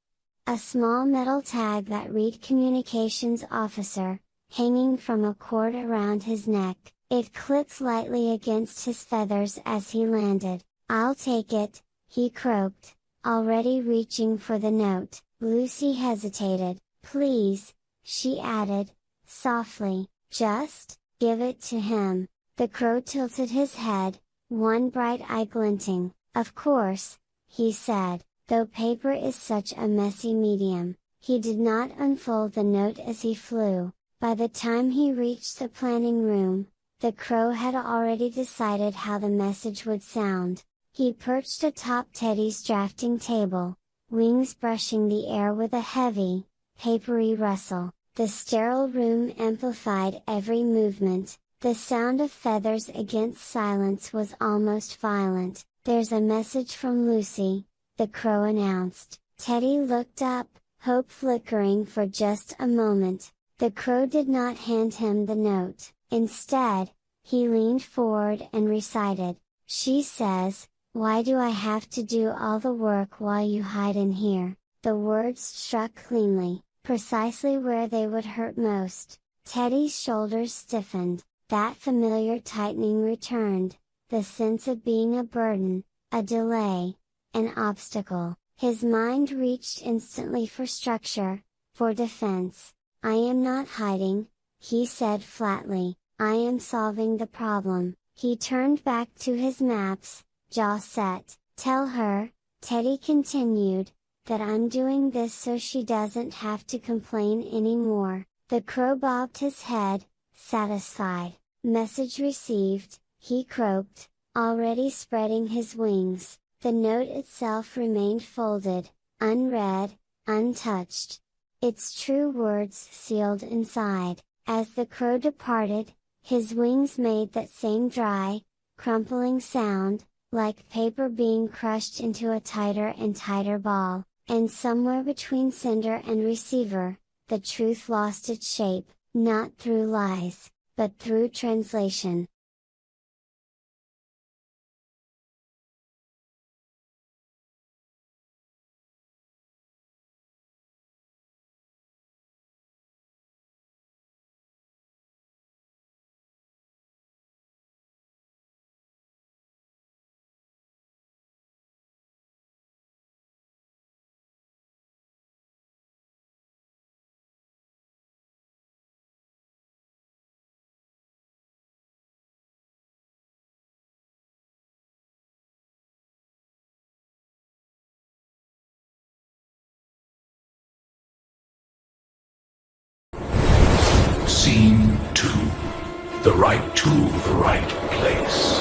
A small metal tag that read Communications Officer, hanging from a cord around his neck. It clicked lightly against his feathers as he landed. I'll take it, he croaked, already reaching for the note. Lucy hesitated. Please, she added, softly, just, give it to him. The crow tilted his head, one bright eye glinting. Of course, he said, though paper is such a messy medium. He did not unfold the note as he flew. By the time he reached the planning room, the crow had already decided how the message would sound. He perched atop Teddy's drafting table, wings brushing the air with a heavy, papery rustle. The sterile room amplified every movement. The sound of feathers against silence was almost violent. There's a message from Lucy, the crow announced. Teddy looked up, hope flickering for just a moment. The crow did not hand him the note. Instead, he leaned forward and recited. She says, why do I have to do all the work while you hide in here? The words struck cleanly, precisely where they would hurt most. Teddy's shoulders stiffened, that familiar tightening returned, the sense of being a burden, a delay, an obstacle. His mind reached instantly for structure, for defense. I am not hiding, he said flatly, I am solving the problem. He turned back to his maps, jaw set. Tell her, Teddy continued, that I'm doing this so she doesn't have to complain anymore. The crow bobbed his head, satisfied. Message received, he croaked, already spreading his wings. The note itself remained folded, unread, untouched. Its true words sealed inside. As the crow departed, his wings made that same dry, crumpling sound, like paper being crushed into a tighter and tighter ball, and somewhere between sender and receiver, the truth lost its shape, not through lies, but through translation. Scene 2. The right tool, the right place.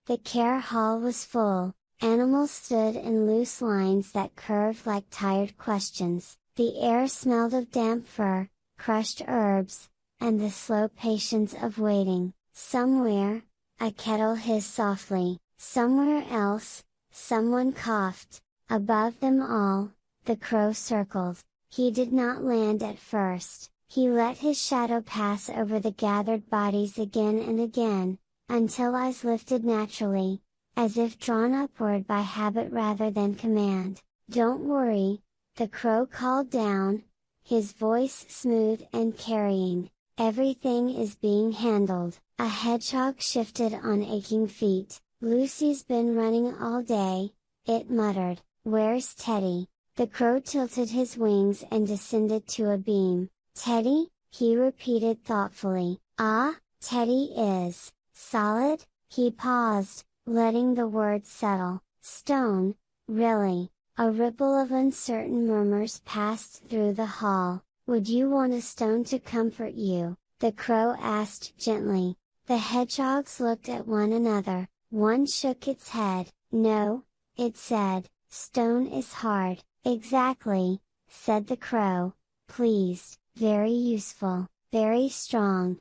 The care hall was full. Animals stood in loose lines that curved like tired questions. The air smelled of damp fur, crushed herbs, and the slow patience of waiting. Somewhere, a kettle hissed softly. Somewhere else, someone coughed. Above them all, the crow circled. He did not land at first. He let his shadow pass over the gathered bodies again and again, until eyes lifted naturally, as if drawn upward by habit rather than command. "Don't worry," the crow called down, his voice smooth and carrying. "Everything is being handled." A hedgehog shifted on aching feet. "Lucy's been running all day," it muttered. "Where's Teddy?" The crow tilted his wings and descended to a beam. "Teddy?" he repeated thoughtfully. "Ah, Teddy is solid?" He paused, letting the words settle. "Stone, really?" A ripple of uncertain murmurs passed through the hall. "Would you want a stone to comfort you?" the crow asked gently. The hedgehogs looked at one another. One shook its head. "No," it said, "stone is hard." "Exactly," said the crow, pleased. "Very useful, very strong.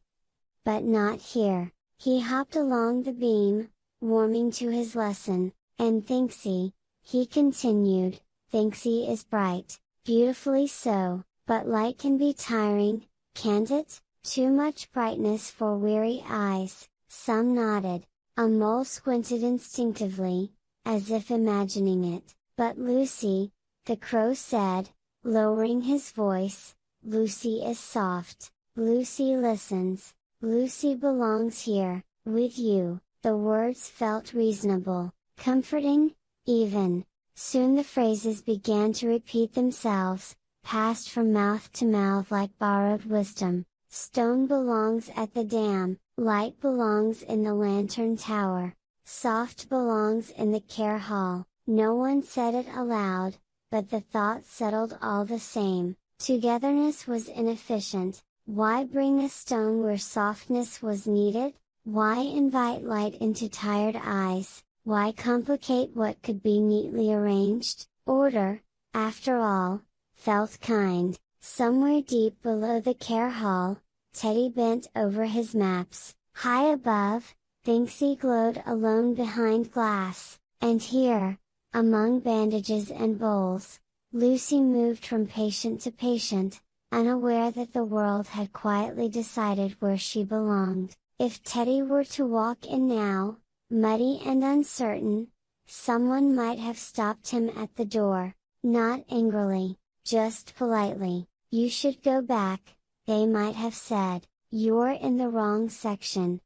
But not here." He hopped along the beam, warming to his lesson. "And Thinksy," he continued, "Thinksy is bright, beautifully so, but light can be tiring, can't it? Too much brightness for weary eyes." Some nodded. A mole squinted instinctively, as if imagining it. "But Lucy," the crow said, lowering his voice, "Lucy is soft, Lucy listens, Lucy belongs here, with you." The words felt reasonable, comforting, even. Soon the phrases began to repeat themselves, passed from mouth to mouth like borrowed wisdom. "Stone belongs at the dam, light belongs in the lantern tower, soft belongs in the care hall." No one said it aloud, but the thought settled all the same. Togetherness was inefficient. Why bring a stone where softness was needed? Why invite light into tired eyes? Why complicate what could be neatly arranged? Order, after all, felt kind. Somewhere deep below the care hall, Teddy bent over his maps. High above, Thinksy glowed alone behind glass. And here, among bandages and bowls, Lucy moved from patient to patient, unaware that the world had quietly decided where she belonged. If Teddy were to walk in now, muddy and uncertain, someone might have stopped him at the door, not angrily, just politely. "You should go back," they might have said. "You're in the wrong section."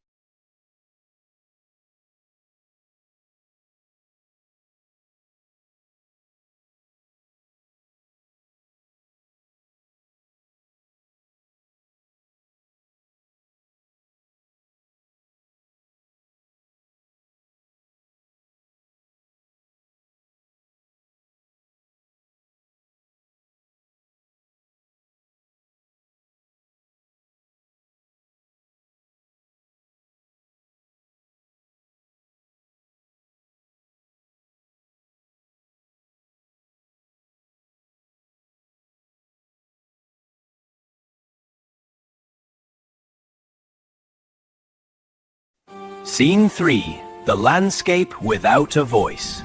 Scene 3. The landscape without a voice.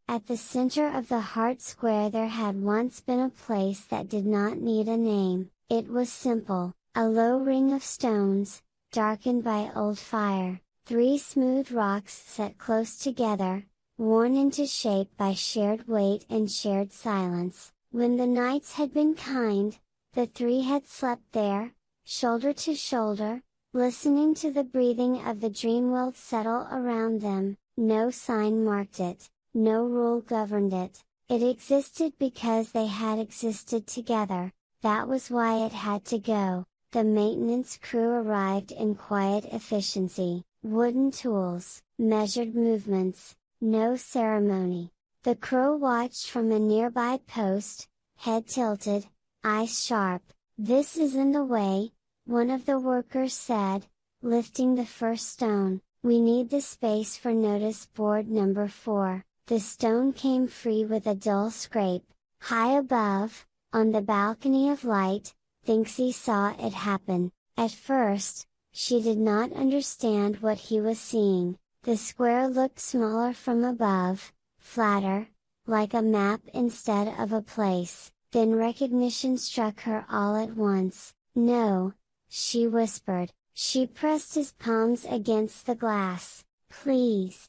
At the center of the Heart Square there had once been a place that did not need a name. It was simple, a low ring of stones, darkened by old fire, 3 smooth rocks set close together, worn into shape by shared weight and shared silence. When the nights had been kind, the 3 had slept there, shoulder to shoulder, listening to the breathing of the Dreamwilds settle around them. No sign marked it, no rule governed it. It existed because they had existed together. That was why it had to go. The maintenance crew arrived in quiet efficiency, wooden tools, measured movements, no ceremony. The crow watched from a nearby post, head tilted, eyes sharp. "This is in the way," one of the workers said, lifting the first stone. "We need the space for notice board number 4. The stone came free with a dull scrape. High above, on the balcony of light, Thinksy saw it happen. At first, she did not understand what he was seeing. The square looked smaller from above, flatter, like a map instead of a place. Then recognition struck her all at once. "No," she whispered. She pressed his palms against the glass. "Please!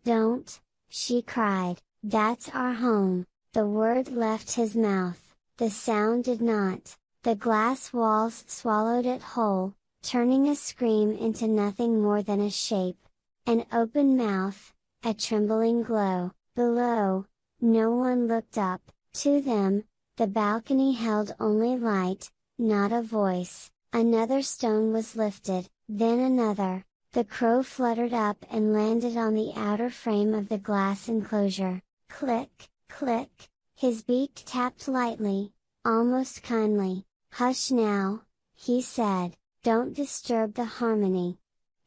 Don't!" she cried. "That's our home." The word left his mouth. The sound did not. The glass walls swallowed it whole, turning a scream into nothing more than a shape. An open mouth, a trembling glow. Below, no one looked up. To them, the balcony held only light, not a voice. Another stone was lifted, then another. The crow fluttered up and landed on the outer frame of the glass enclosure. Click, click, his beak tapped lightly, almost kindly. "Hush now," he said, "don't disturb the harmony."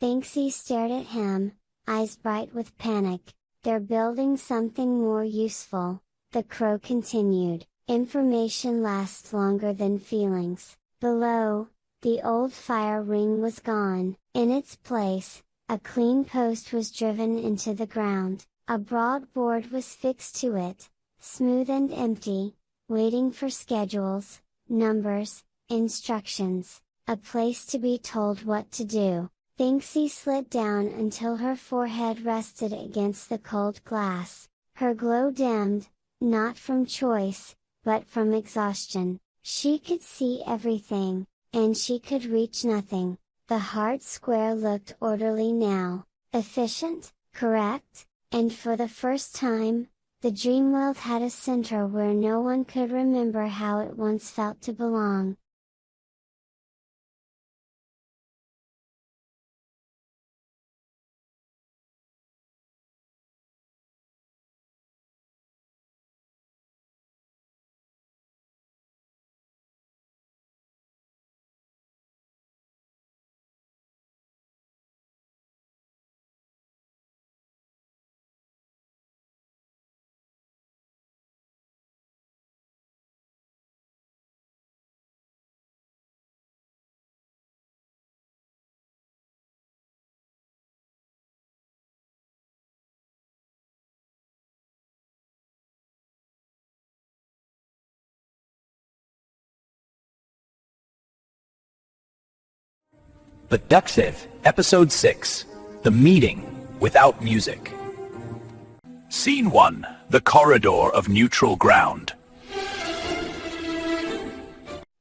Thinksy stared at him, eyes bright with panic. "They're building something more useful," the crow continued. "Information lasts longer than feelings." Below, the old fire ring was gone. In its place, a clean post was driven into the ground. A broad board was fixed to it, smooth and empty, waiting for schedules, numbers, instructions, a place to be told what to do. Thinksy slid down until her forehead rested against the cold glass. Her glow dimmed, not from choice, but from exhaustion. She could see everything, and she could reach nothing. The Heart Square looked orderly now, efficient, correct, and for the first time, the Dreamworld had a center where no one could remember how it once felt to belong. Seductive, Episode 6. The Meeting Without Music. Scene 1. The Corridor of Neutral Ground.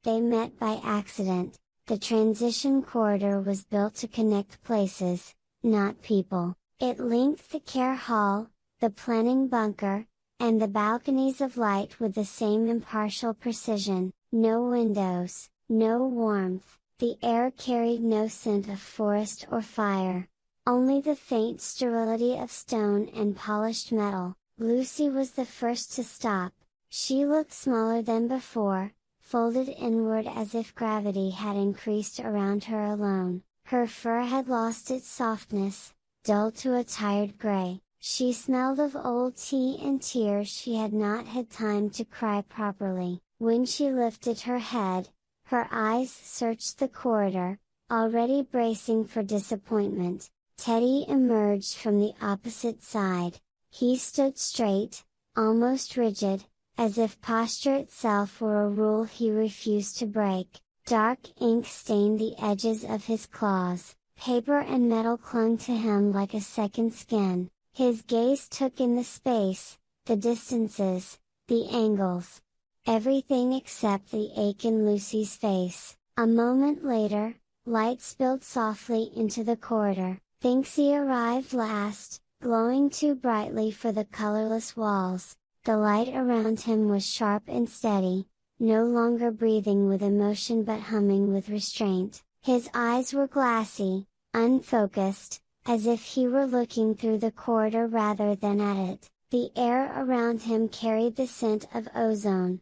They met by accident. The transition corridor was built to connect places, not people. It linked the care hall, the planning bunker, and the balconies of light with the same impartial precision. No windows, no warmth. The air carried no scent of forest or fire. Only the faint sterility of stone and polished metal. Lucy was the first to stop. She looked smaller than before, folded inward as if gravity had increased around her alone. Her fur had lost its softness, dull to a tired gray. She smelled of old tea and tears she had not had time to cry properly. When she lifted her head, her eyes searched the corridor, Already bracing for disappointment, Teddy emerged from the opposite side. He stood straight, almost rigid, as if posture itself were a rule he refused to break. Dark ink stained the edges of his claws, paper and metal clung to him like a second skin. His gaze took in the space, the distances, the angles. Everything except the ache in Lucy's face. A moment later, light spilled softly into the corridor. Thinksy arrived last, glowing too brightly for the colorless walls. The light around him was sharp and steady, no longer breathing with emotion but humming with restraint. His eyes were glassy, unfocused, as if he were looking through the corridor rather than at it. The air around him carried the scent of ozone.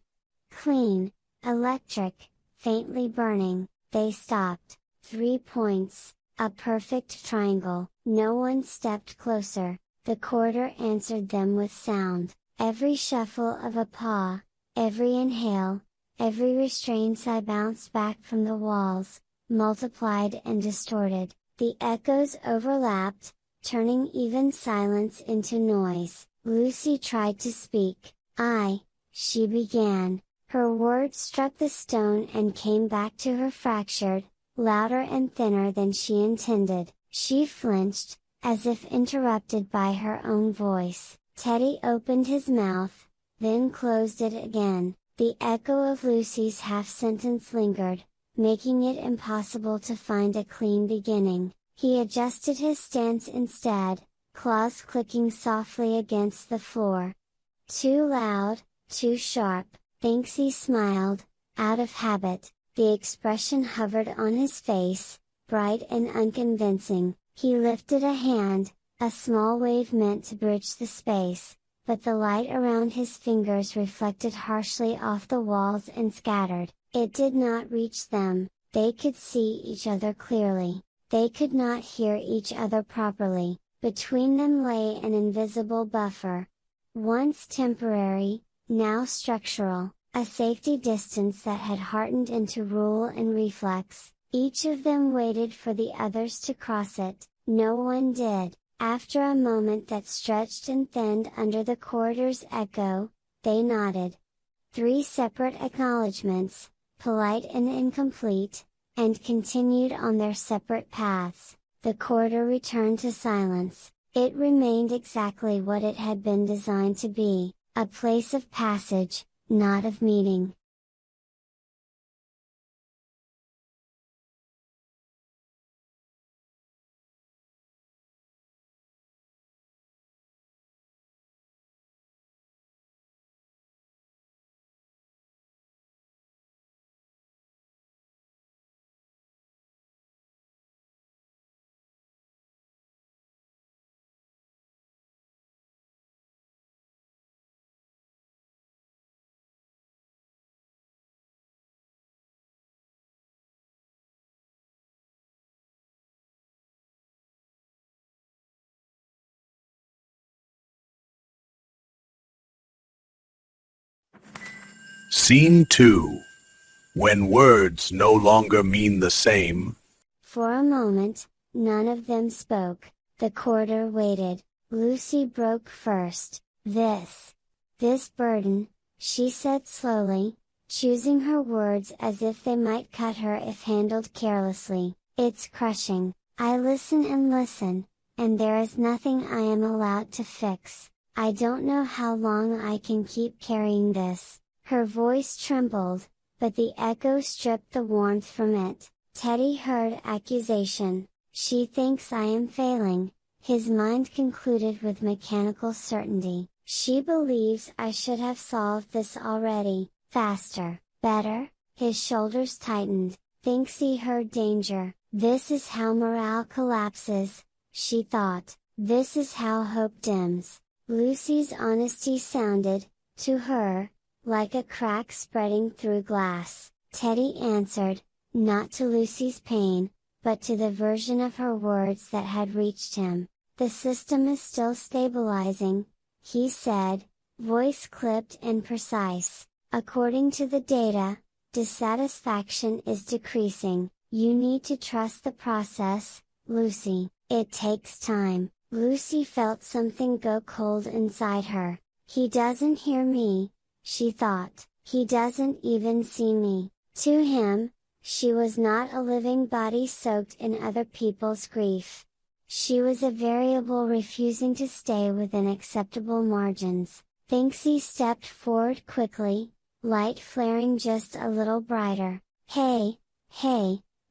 Clean, electric, faintly burning. They stopped. 3 points, a perfect triangle. No one stepped closer. The corridor answered them with sound. Every shuffle of a paw, every inhale, every restrained sigh bounced back from the walls, multiplied and distorted. The echoes overlapped, turning even silence into noise. Lucy tried to speak. She began. Her words struck the stone and came back to her fractured, louder and thinner than she intended. She flinched, as if interrupted by her own voice. Teddy opened his mouth, then closed it again. The echo of Lucy's half-sentence lingered, making it impossible to find a clean beginning. He adjusted his stance instead, claws clicking softly against the floor. Too loud, too sharp. Thinksy smiled, out of habit. The expression hovered on his face, bright and unconvincing. He lifted a hand, a small wave meant to bridge the space, but the light around his fingers reflected harshly off the walls and scattered. It did not reach them. They could see each other clearly. They could not hear each other properly. Between them lay an invisible buffer. Once temporary, now structural, a safety distance that had hardened into rule and reflex. Each of them waited for the others to cross it. No one did. After a moment that stretched and thinned under the corridor's echo, they nodded. 3 separate acknowledgements, polite and incomplete, and continued on their separate paths. The corridor returned to silence. It remained exactly what it had been designed to be, a place of passage, not of meeting. Scene 2. When words no longer mean the same. For a moment, none of them spoke. The corridor waited. Lucy broke first. This burden, she said slowly, choosing her words as if they might cut her if handled carelessly. It's crushing. I listen, and there is nothing I am allowed to fix. I don't know how long I can keep carrying this. Her voice trembled, but the echo stripped the warmth from it. Teddy heard accusation. She thinks I am failing, his mind concluded with mechanical certainty. She believes I should have solved this already, faster, better. His shoulders tightened. Thinksy heard danger. This is how morale collapses, she thought. This is how hope dims. Lucy's honesty sounded, to her, like a crack spreading through glass. Teddy answered, not to Lucy's pain, but to the version of her words that had reached him. The system is still stabilizing, he said, voice clipped and precise. According to the data, dissatisfaction is decreasing. You need to trust the process, Lucy. It takes time. Lucy felt something go cold inside her. He doesn't hear me, she thought. He doesn't even see me. To him, she was not a living body soaked in other people's grief. She was a variable refusing to stay within acceptable margins. Thinksy stepped forward quickly, light flaring just a little brighter. Hey,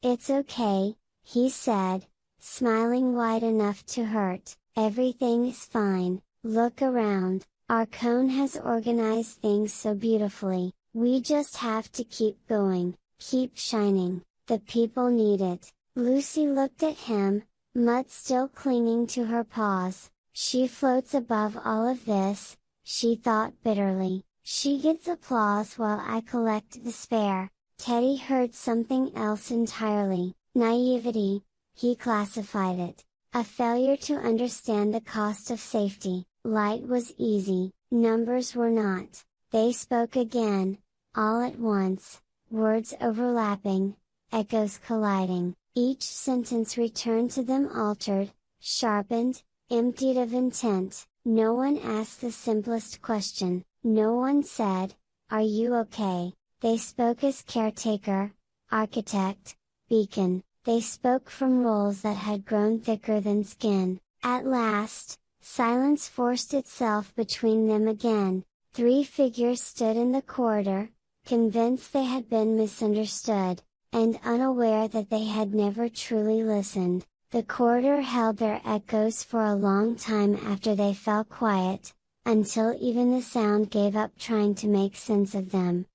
it's okay, he said, smiling wide enough to hurt. Everything is fine. Look around. Arkhon has organized things so beautifully. We just have to keep going, keep shining. The people need it. Lucy looked at him, mud still clinging to her paws. She floats above all of this, she thought bitterly. She gets applause while I collect despair. Teddy heard something else entirely. Naivety, he classified it. A failure to understand the cost of safety. Light was easy, numbers were not. They spoke again, all at once, words overlapping, echoes colliding. Each sentence returned to them altered, sharpened, emptied of intent. No one asked the simplest question. No one said, "Are you okay?" They spoke as caretaker, architect, beacon. They spoke from roles that had grown thicker than skin. At last, silence forced itself between them again. 3 figures stood in the corridor, convinced they had been misunderstood, and unaware that they had never truly listened. The corridor held their echoes for a long time after they fell quiet, until even the sound gave up trying to make sense of them.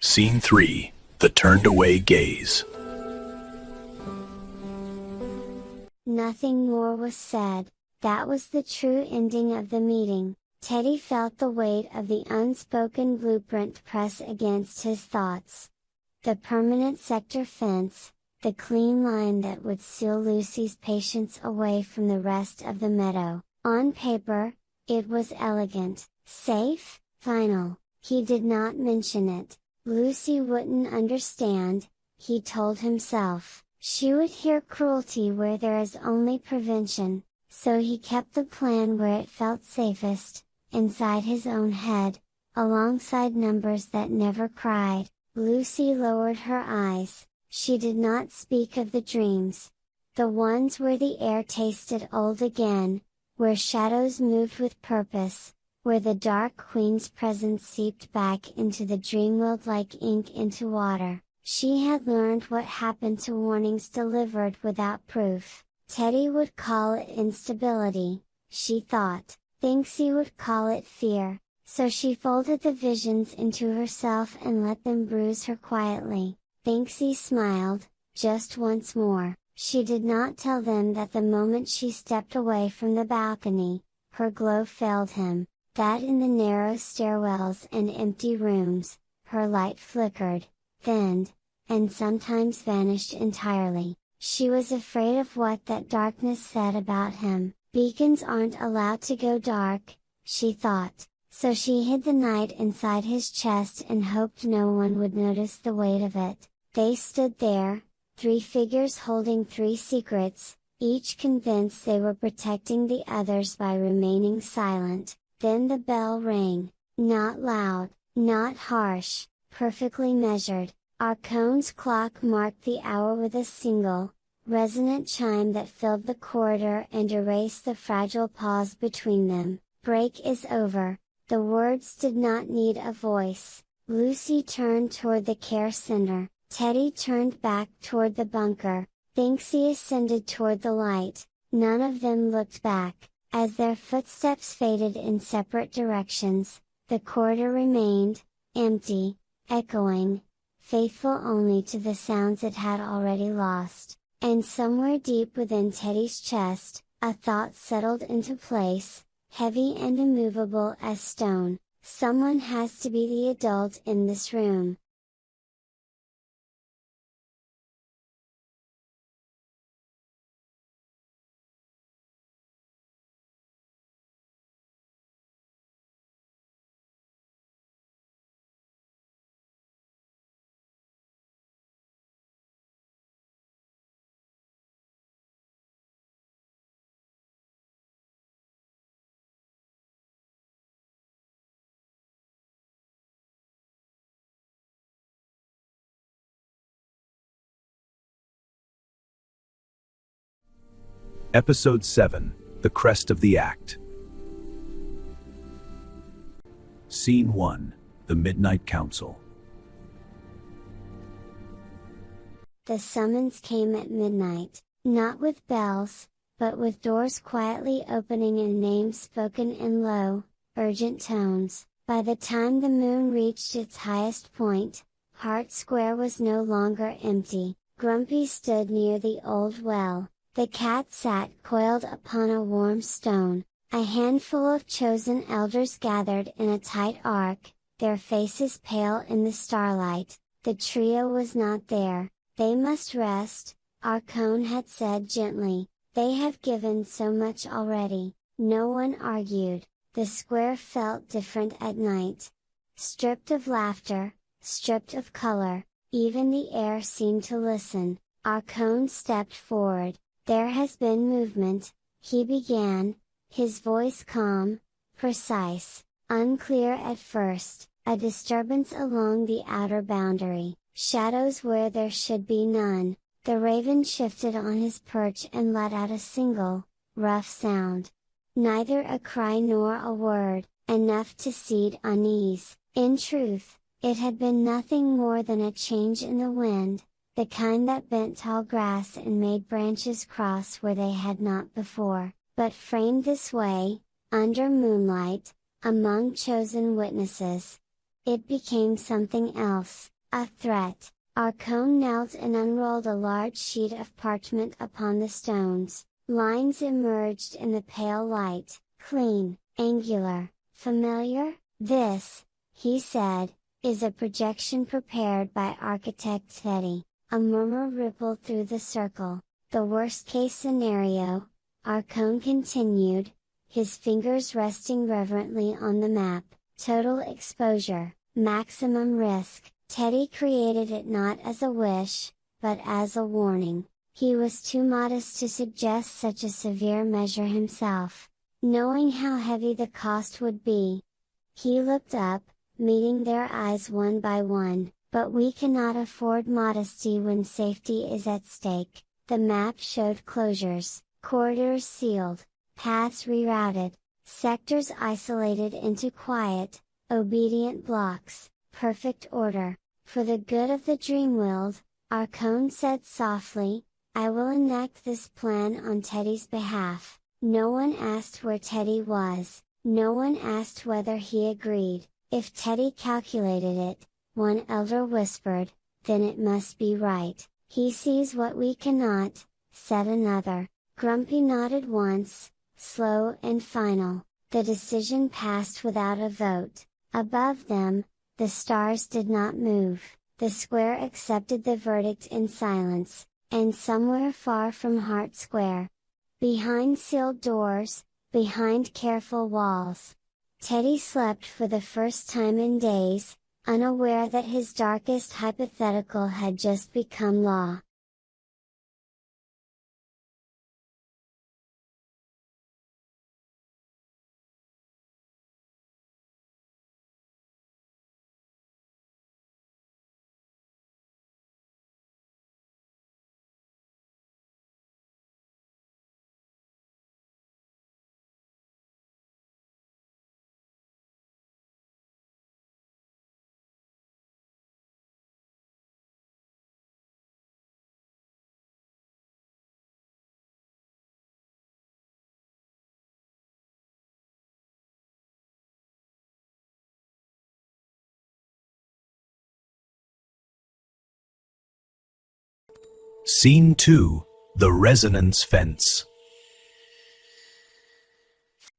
Scene 3. The Turned Away Gaze. Nothing more was said. That was the true ending of the meeting. Teddy felt the weight of the unspoken blueprint press against his thoughts. The permanent sector fence, the clean line that would seal Lucy's patience away from the rest of the meadow. On paper, it was elegant, safe, final. He did not mention it. Lucy wouldn't understand, he told himself. She would hear cruelty where there is only prevention, so he kept the plan where it felt safest, inside his own head, alongside numbers that never cried. Lucy lowered her eyes. She did not speak of the dreams. The ones where the air tasted old again, where shadows moved with purpose, where the Dark Queen's presence seeped back into the dreamworld like ink into water. She had learned what happened to warnings delivered without proof. Teddy would call it instability, she thought. Thinksy would call it fear, so she folded the visions into herself and let them bruise her quietly. Thinksy smiled, just once more. She did not tell them that the moment she stepped away from the balcony, her glow failed him, that in the narrow stairwells and empty rooms, her light flickered, thinned, and sometimes vanished entirely. She was afraid of what that darkness said about him. Beacons aren't allowed to go dark, she thought, so she hid the night inside his chest and hoped no one would notice the weight of it. They stood there, 3 figures holding 3 secrets, each convinced they were protecting the others by remaining silent. Then the bell rang, not loud, not harsh, perfectly measured. Arkhon's clock marked the hour with a single, resonant chime that filled the corridor and erased the fragile pause between them. Break is over. The words did not need a voice. Lucy turned toward the care center. Teddy turned back toward the bunker. Thinksy ascended toward the light. None of them looked back. As their footsteps faded in separate directions, the corridor remained, empty, echoing, faithful only to the sounds it had already lost. And somewhere deep within Teddy's chest, a thought settled into place, heavy and immovable as stone. Someone has to be the adult in this room. Episode 7, The Crest of the Act. Scene 1, The Midnight Council. The summons came at midnight, not with bells, but with doors quietly opening and names spoken in low, urgent tones. By the time the moon reached its highest point, Hart Square was no longer empty. Grumpy stood near the old well. The cat sat coiled upon a warm stone. A handful of chosen elders gathered in a tight arc, their faces pale in the starlight. The trio was not there. They must rest, Arkhon had said gently. They have given so much already. No one argued. The square felt different at night. Stripped of laughter, stripped of color, even the air seemed to listen. Arkhon stepped forward. There has been movement, he began, his voice calm, precise, unclear at first, a disturbance along the outer boundary, shadows where there should be none. The raven shifted on his perch and let out a single, rough sound. Neither a cry nor a word, enough to seed unease. In truth, it had been nothing more than a change in the wind, the kind that bent tall grass and made branches cross where they had not before, but framed this way, under moonlight, among chosen witnesses. It became something else, a threat. Arkhon knelt and unrolled a large sheet of parchment upon the stones. Lines emerged in the pale light, clean, angular, familiar. This, he said, is a projection prepared by architect Teddy. A murmur rippled through the circle. The worst-case scenario, Arkhon continued, his fingers resting reverently on the map. Total exposure, maximum risk. Teddy created it not as a wish, but as a warning. He was too modest to suggest such a severe measure himself, knowing how heavy the cost would be. He looked up, meeting their eyes one by one. But we cannot afford modesty when safety is at stake. The map showed closures, corridors sealed, paths rerouted, sectors isolated into quiet, obedient blocks, perfect order. For the good of the Dreamwild, Arkhon said softly, I will enact this plan on Teddy's behalf. No one asked where Teddy was, no one asked whether he agreed. If Teddy calculated it, one elder whispered, then it must be right. He sees what we cannot, said another. Grumpy nodded once, slow and final. The decision passed without a vote. Above them, the stars did not move. The square accepted the verdict in silence, and somewhere far from Hart Square, behind sealed doors, behind careful walls, Teddy slept for the first time in days, unaware that his darkest hypothetical had just become law. Scene 2. The Resonance Fence.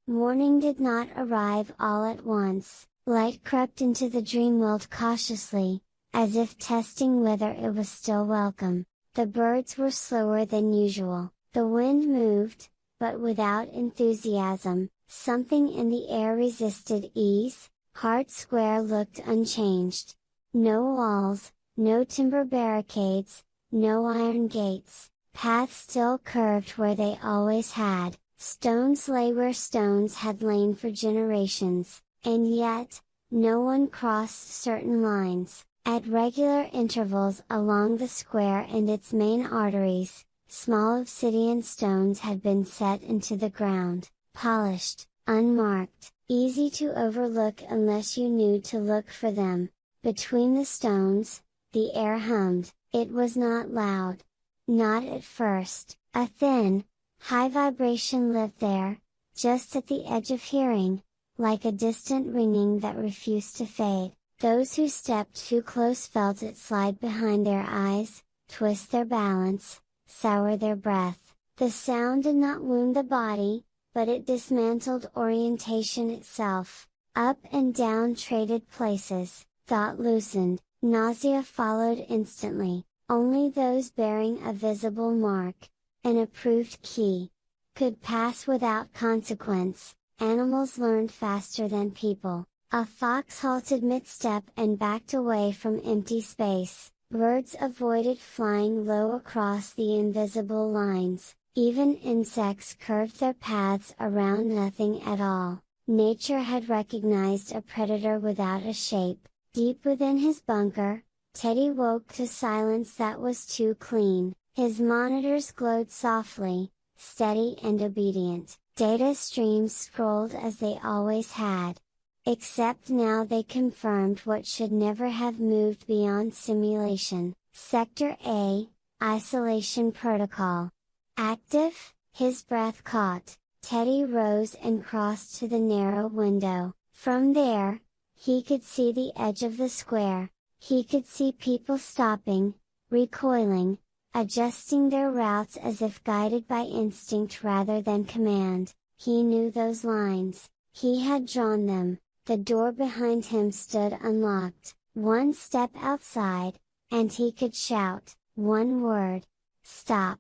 Morning did not arrive all at once. Light crept into the dream world cautiously, as if testing whether it was still welcome. The birds were slower than usual. The wind moved, but without enthusiasm. Something in the air resisted ease. Hart Square looked unchanged. No walls, no timber barricades, no iron gates. Paths still curved where they always had. Stones lay where stones had lain for generations, and yet, no one crossed certain lines. At regular intervals along the square and its main arteries, small obsidian stones had been set into the ground, polished, unmarked, easy to overlook unless you knew to look for them. Between the stones, the air hummed. It was not loud. Not at first. A thin, high vibration lived there, just at the edge of hearing, like a distant ringing that refused to fade. Those who stepped too close felt it slide behind their eyes, twist their balance, sour their breath. The sound did not wound the body, but it dismantled orientation itself. Up and down traded places, thought loosened, nausea followed instantly. Only those bearing a visible mark, an approved key, could pass without consequence. Animals learned faster than people. A fox halted mid-step and backed away from empty space. Birds avoided flying low across the invisible lines. Even insects curved their paths around nothing at all. Nature had recognized a predator without a shape. Deep within his bunker, Teddy woke to silence that was too clean. His monitors glowed softly, steady and obedient. Data streams scrolled as they always had. Except now they confirmed what should never have moved beyond simulation. Sector A, Isolation Protocol. Active? His breath caught. Teddy rose and crossed to the narrow window. From there, he could see the edge of the square. He could see people stopping, recoiling, adjusting their routes as if guided by instinct rather than command. He knew those lines. He had drawn them. The door behind him stood unlocked. One step outside, and he could shout. One word, stop,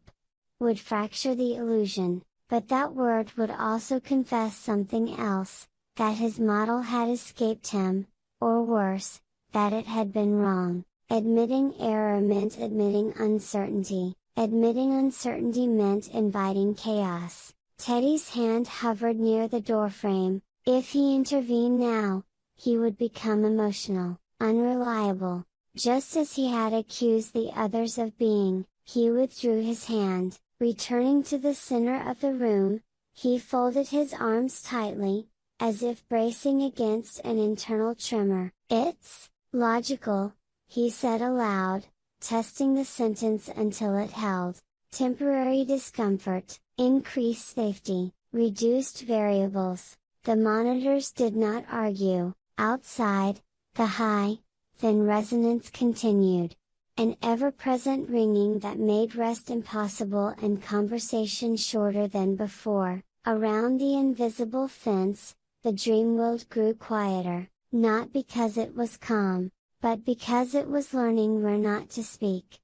would fracture the illusion, but that word would also confess something else, that his model had escaped him, or worse, that it had been wrong. Admitting error meant admitting uncertainty. Admitting uncertainty meant inviting chaos. Teddy's hand hovered near the doorframe. If he intervened now, he would become emotional, unreliable, just as he had accused the others of being. He withdrew his hand. Returning to the center of the room, he folded his arms tightly, as if bracing against an internal tremor. It's logical, he said aloud, testing the sentence until it held. Temporary discomfort, increased safety, reduced variables. The monitors did not argue. Outside, the high, thin resonance continued. An ever-present ringing that made rest impossible and conversation shorter than before. Around the invisible fence, the dream world grew quieter, not because it was calm, but because it was learning where not to speak.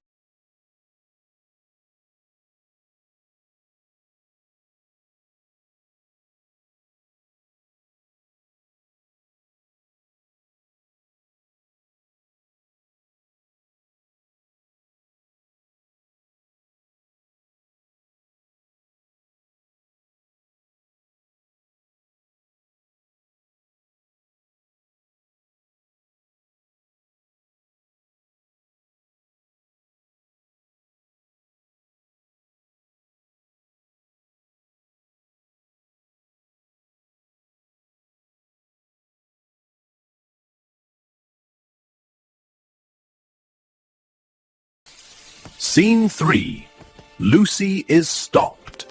Scene 3. Lucy is stopped.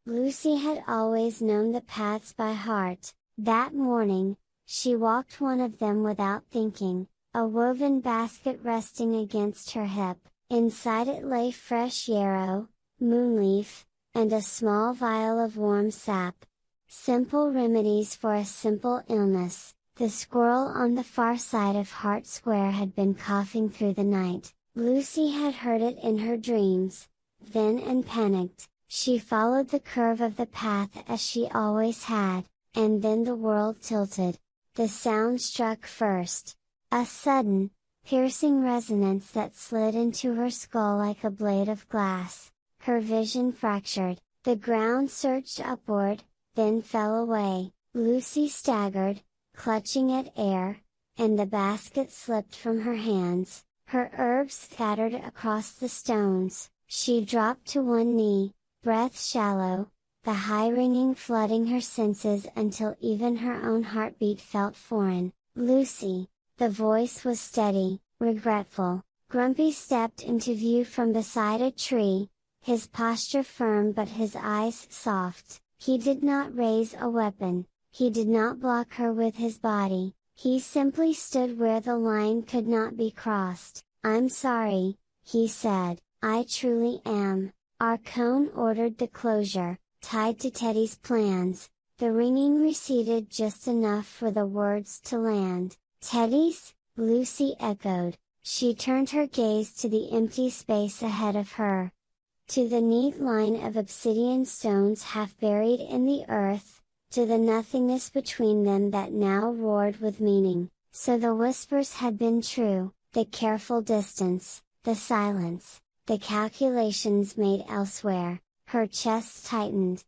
Lucy had always known the paths by heart. That morning, she walked one of them without thinking, a woven basket resting against her hip. Inside it lay fresh yarrow, moonleaf, and a small vial of warm sap. Simple remedies for a simple illness. The squirrel on the far side of Heart Square had been coughing through the night. Lucy had heard it in her dreams. Then and panicked, she followed the curve of the path as she always had, and then the world tilted. The sound struck first. A sudden, piercing resonance that slid into her skull like a blade of glass. Her vision fractured, the ground surged upward, then fell away. Lucy staggered, clutching at air, and the basket slipped from her hands. Her herbs scattered across the stones. She dropped to one knee, breath shallow, the high ringing flooding her senses until even her own heartbeat felt foreign. "Lucy!" The voice was steady, regretful. Grumpy stepped into view from beside a tree, his posture firm but his eyes soft. He did not raise a weapon, he did not block her with his body, he simply stood where the line could not be crossed. "I'm sorry," he said, "I truly am." Arkhon ordered the closure, tied to Teddy's plans. The ringing receded just enough for the words to land. "Teddy's?" Lucy echoed. She turned her gaze to the empty space ahead of her. To the neat line of obsidian stones half buried in the earth, to the nothingness between them that now roared with meaning. So the whispers had been true, the careful distance, the silence, the calculations made elsewhere. Her chest tightened.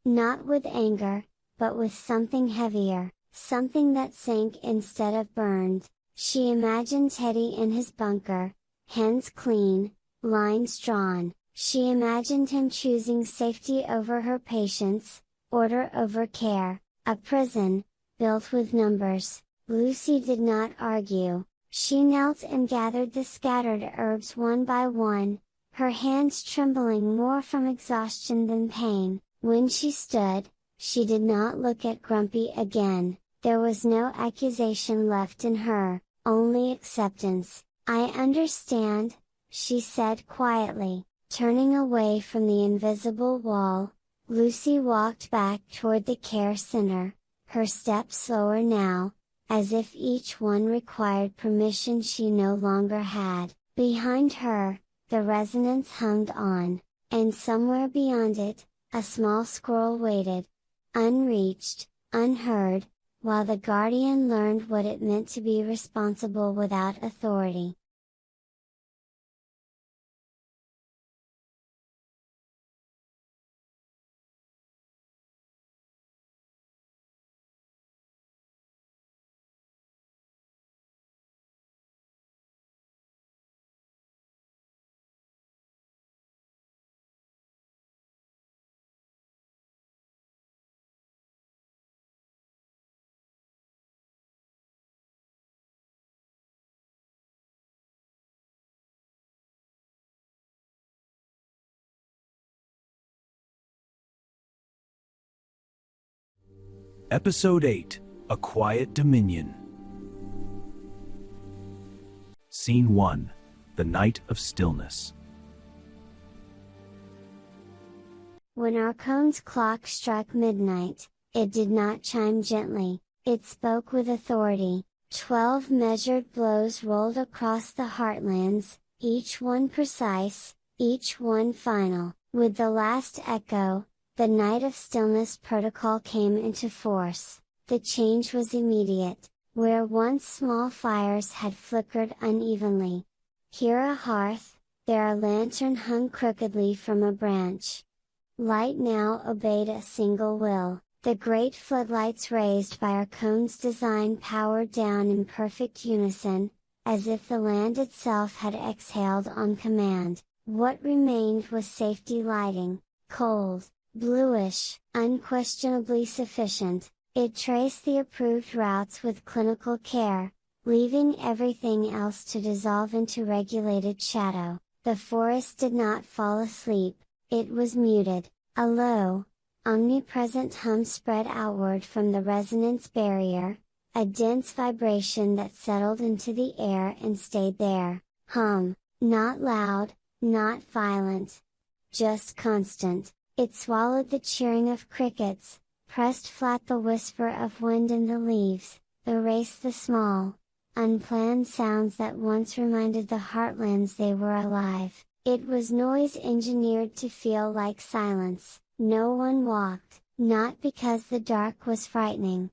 Not with anger, but with something heavier, something that sank instead of burned. She imagined Teddy in his bunker, hands clean, lines drawn. She imagined him choosing safety over her patience, order over care, a prison, built with numbers. Lucy did not argue. She knelt and gathered the scattered herbs one by one, her hands trembling more from exhaustion than pain. When she stood, she did not look at Grumpy again. There was no accusation left in her, only acceptance. "I understand," she said quietly. Turning away from the invisible wall, Lucy walked back toward the care center, her steps slower now, as if each one required permission she no longer had. Behind her, the resonance hummed on, and somewhere beyond it, a small squirrel waited, unreached, unheard, while the guardian learned what it meant to be responsible without authority. Episode 8, A Quiet Dominion. Scene 1, The Night of Stillness. When Arkhon's clock struck midnight, it did not chime gently, it spoke with authority. 12 measured blows rolled across the heartlands, each one precise, each one final. With the last echo, the Night of Stillness protocol came into force. The change was immediate. Where once small fires had flickered unevenly, here a hearth, there a lantern hung crookedly from a branch. Light now obeyed a single will. The great floodlights raised by Arkhon's design powered down in perfect unison, as if the land itself had exhaled on command. What remained was safety lighting, cold, bluish, unquestionably sufficient. It traced the approved routes with clinical care, leaving everything else to dissolve into regulated shadow. The forest did not fall asleep, it was muted. A low, omnipresent hum spread outward from the resonance barrier, a dense vibration that settled into the air and stayed there. Hum, Not loud, not violent. Just constant. It swallowed the cheering of crickets, pressed flat the whisper of wind in the leaves, erased the small, unplanned sounds that once reminded the heartlands they were alive. It was noise engineered to feel like silence. No one walked, not because the dark was frightening.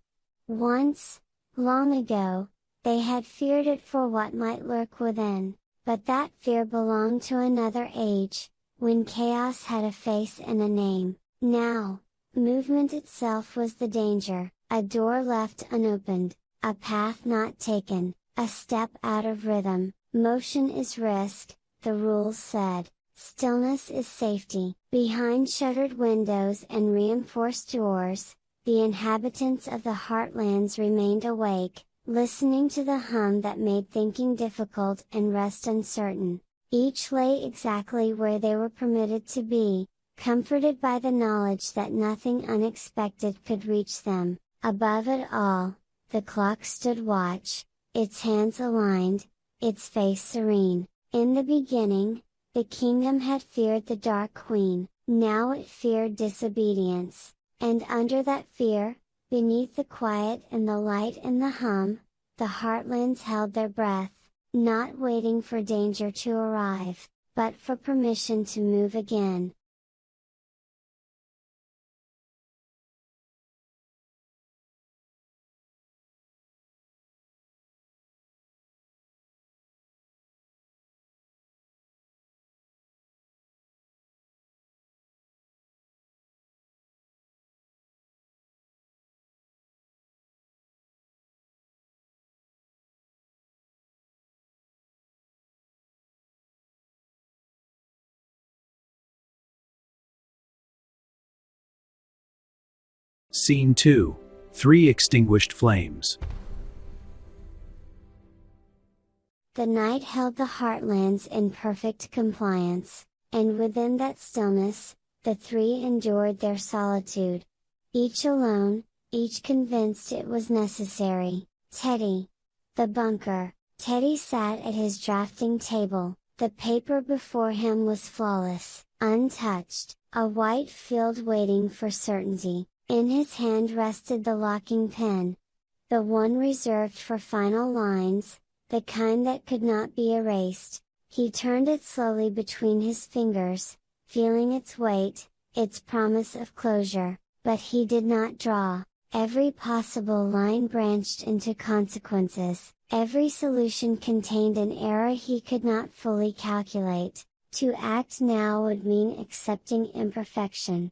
Once, long ago, they had feared it for what might lurk within, but that fear belonged to another age, when chaos had a face and a name. Now, movement itself was the danger, a door left unopened, a path not taken, a step out of rhythm. Motion is risk, the rules said. Stillness is safety. Behind shuttered windows and reinforced doors, the inhabitants of the heartlands remained awake, listening to the hum that made thinking difficult and rest uncertain. Each lay exactly where they were permitted to be, comforted by the knowledge that nothing unexpected could reach them. Above it all, the clock stood watch, its hands aligned, its face serene. In the beginning, the kingdom had feared the Dark Queen, now it feared disobedience, and under that fear, beneath the quiet and the light and the hum, the heartlands held their breath, not waiting for danger to arrive, but for permission to move again. Scene 2. 3 extinguished flames. The night held the heartlands in perfect compliance, and within that stillness, the three endured their solitude. Each alone, each convinced it was necessary. Teddy. The bunker. Teddy sat at his drafting table, the paper before him was flawless, untouched, a white field waiting for certainty. In his hand rested the locking pen, the one reserved for final lines, the kind that could not be erased. He turned it slowly between his fingers, feeling its weight, its promise of closure, but he did not draw. Every possible line branched into consequences, every solution contained an error he could not fully calculate. To act now would mean accepting imperfection.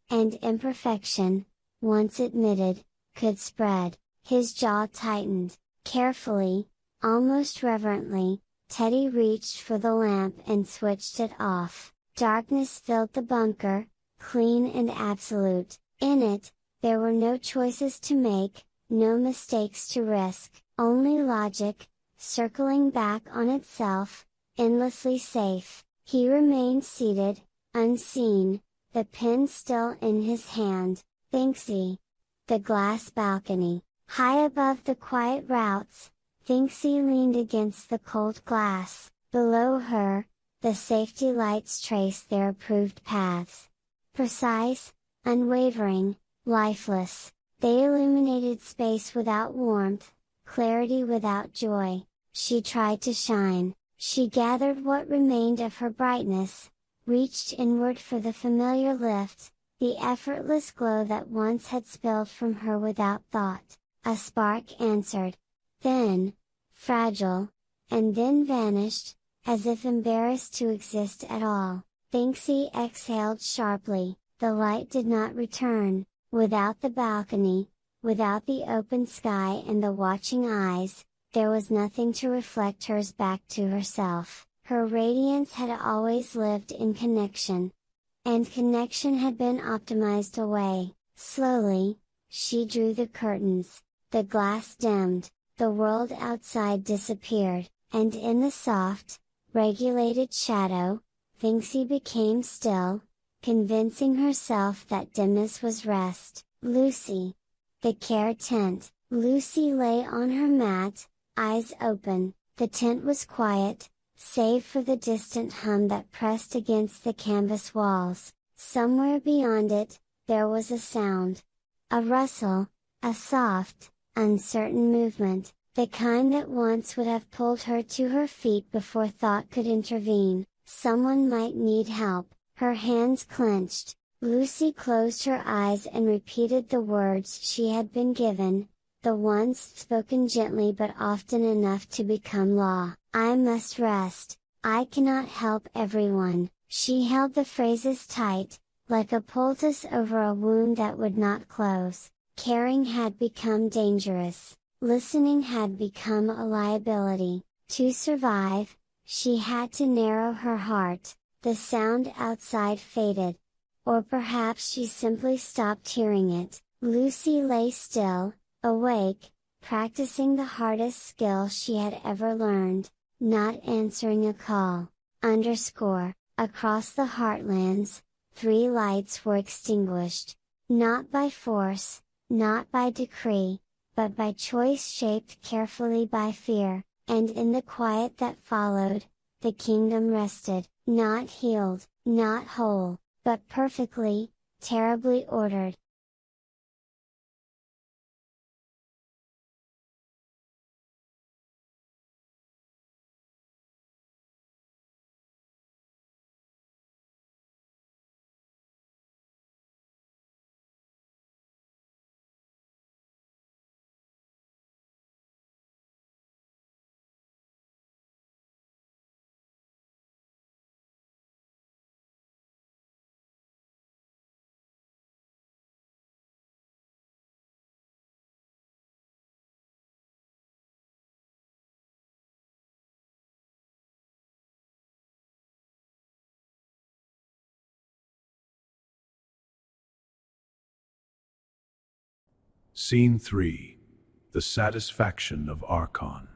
And imperfection, once admitted, could spread. His jaw tightened. Carefully, almost reverently, Teddy reached for the lamp and switched it off. Darkness filled the bunker, clean and absolute. In it, there were no choices to make, no mistakes to risk, only logic, circling back on itself, endlessly safe. He remained seated, unseen, the pen still in his hand. Thinksy. The glass balcony. High above the quiet routes, Thinksy leaned against the cold glass. Below her, the safety lights traced their approved paths. Precise, unwavering, lifeless, they illuminated space without warmth, clarity without joy. She tried to shine. She gathered what remained of her brightness, reached inward for the familiar lift, the effortless glow that once had spilled from her without thought. A spark answered. Thin, fragile, and then vanished, as if embarrassed to exist at all. Thinksy exhaled sharply. The light did not return. Without the balcony, without the open sky and the watching eyes, there was nothing to reflect hers back to herself. Her radiance had always lived in connection. And connection had been optimized away. Slowly, she drew the curtains, the glass dimmed, the world outside disappeared, and in the soft, regulated shadow, Thinksy became still, convincing herself that dimness was rest. Lucy. The care tent. Lucy lay on her mat, eyes open. The tent was quiet, save for the distant hum that pressed against the canvas walls. Somewhere beyond it, there was a sound. A rustle, a soft, uncertain movement, the kind that once would have pulled her to her feet before thought could intervene. Someone might need help. Her hands clenched, Lucy closed her eyes and repeated the words she had been given, the ones spoken gently but often enough to become law. I must rest, I cannot help everyone. She held the phrases tight, like a poultice over a wound that would not close. Caring had become dangerous, listening had become a liability. To survive, she had to narrow her heart. The sound outside faded. Or perhaps she simply stopped hearing it. Lucy lay still, awake, practicing the hardest skill she had ever learned, not answering a call. Across the heartlands, 3 lights were extinguished. Not by force, not by decree, but by choice shaped carefully by fear, and in the quiet that followed, the kingdom rested, not healed, not whole, but perfectly, terribly ordered. Scene 3. The Satisfaction of Arkhon.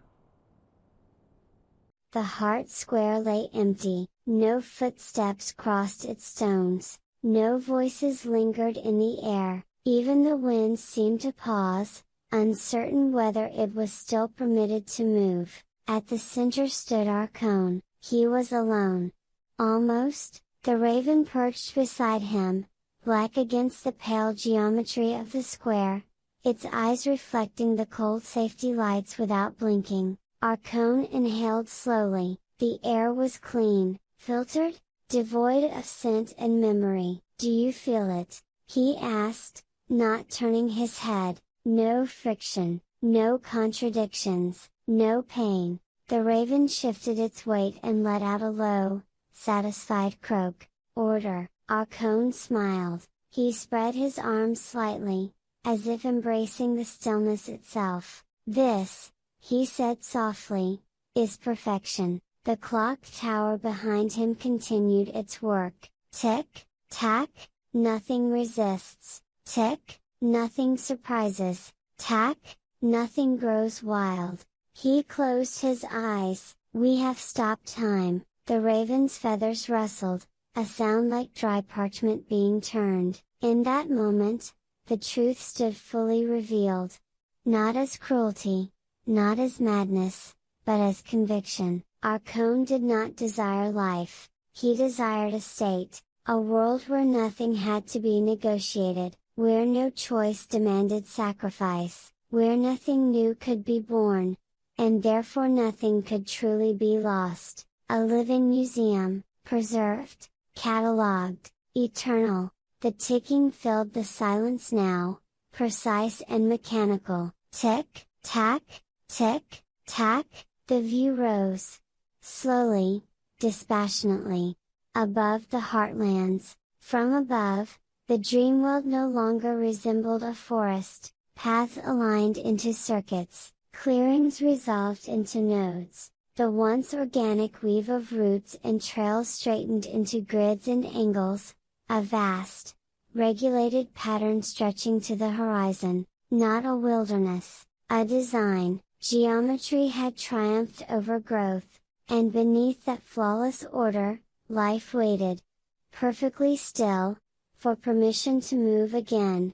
The heart square lay empty, no footsteps crossed its stones, no voices lingered in the air, even the wind seemed to pause, uncertain whether it was still permitted to move. At the center stood Arkhon. He was alone. Almost, the raven perched beside him, black against the pale geometry of the square, its eyes reflecting the cold safety lights without blinking. Arkhon inhaled slowly. The air was clean, filtered, devoid of scent and memory. "Do you feel it?" he asked, not turning his head. No friction, no contradictions, no pain. The raven shifted its weight and let out a low, satisfied croak. "Order." Arkhon smiled. He spread his arms slightly, as if embracing the stillness itself. "This," he said softly, "is perfection." The clock tower behind him continued its work. Tick, tack, nothing resists. Tick, nothing surprises. Tack, nothing grows wild. He closed his eyes. "We have stopped time." The raven's feathers rustled, a sound like dry parchment being turned. In that moment, the truth stood fully revealed. Not as cruelty, not as madness, but as conviction. Arkhon did not desire life, he desired a state, a world where nothing had to be negotiated, where no choice demanded sacrifice, where nothing new could be born, and therefore nothing could truly be lost. A living museum, preserved, catalogued, eternal. The ticking filled the silence now, precise and mechanical. Tick, tack, tick, tack, the view rose. Slowly, dispassionately. Above the heartlands, from above, the Dreamworld no longer resembled a forest, paths aligned into circuits, clearings resolved into nodes. The once organic weave of roots and trails straightened into grids and angles, a vast, regulated pattern stretching to the horizon, not a wilderness, a design. Geometry had triumphed over growth, and beneath that flawless order, life waited, perfectly still, for permission to move again.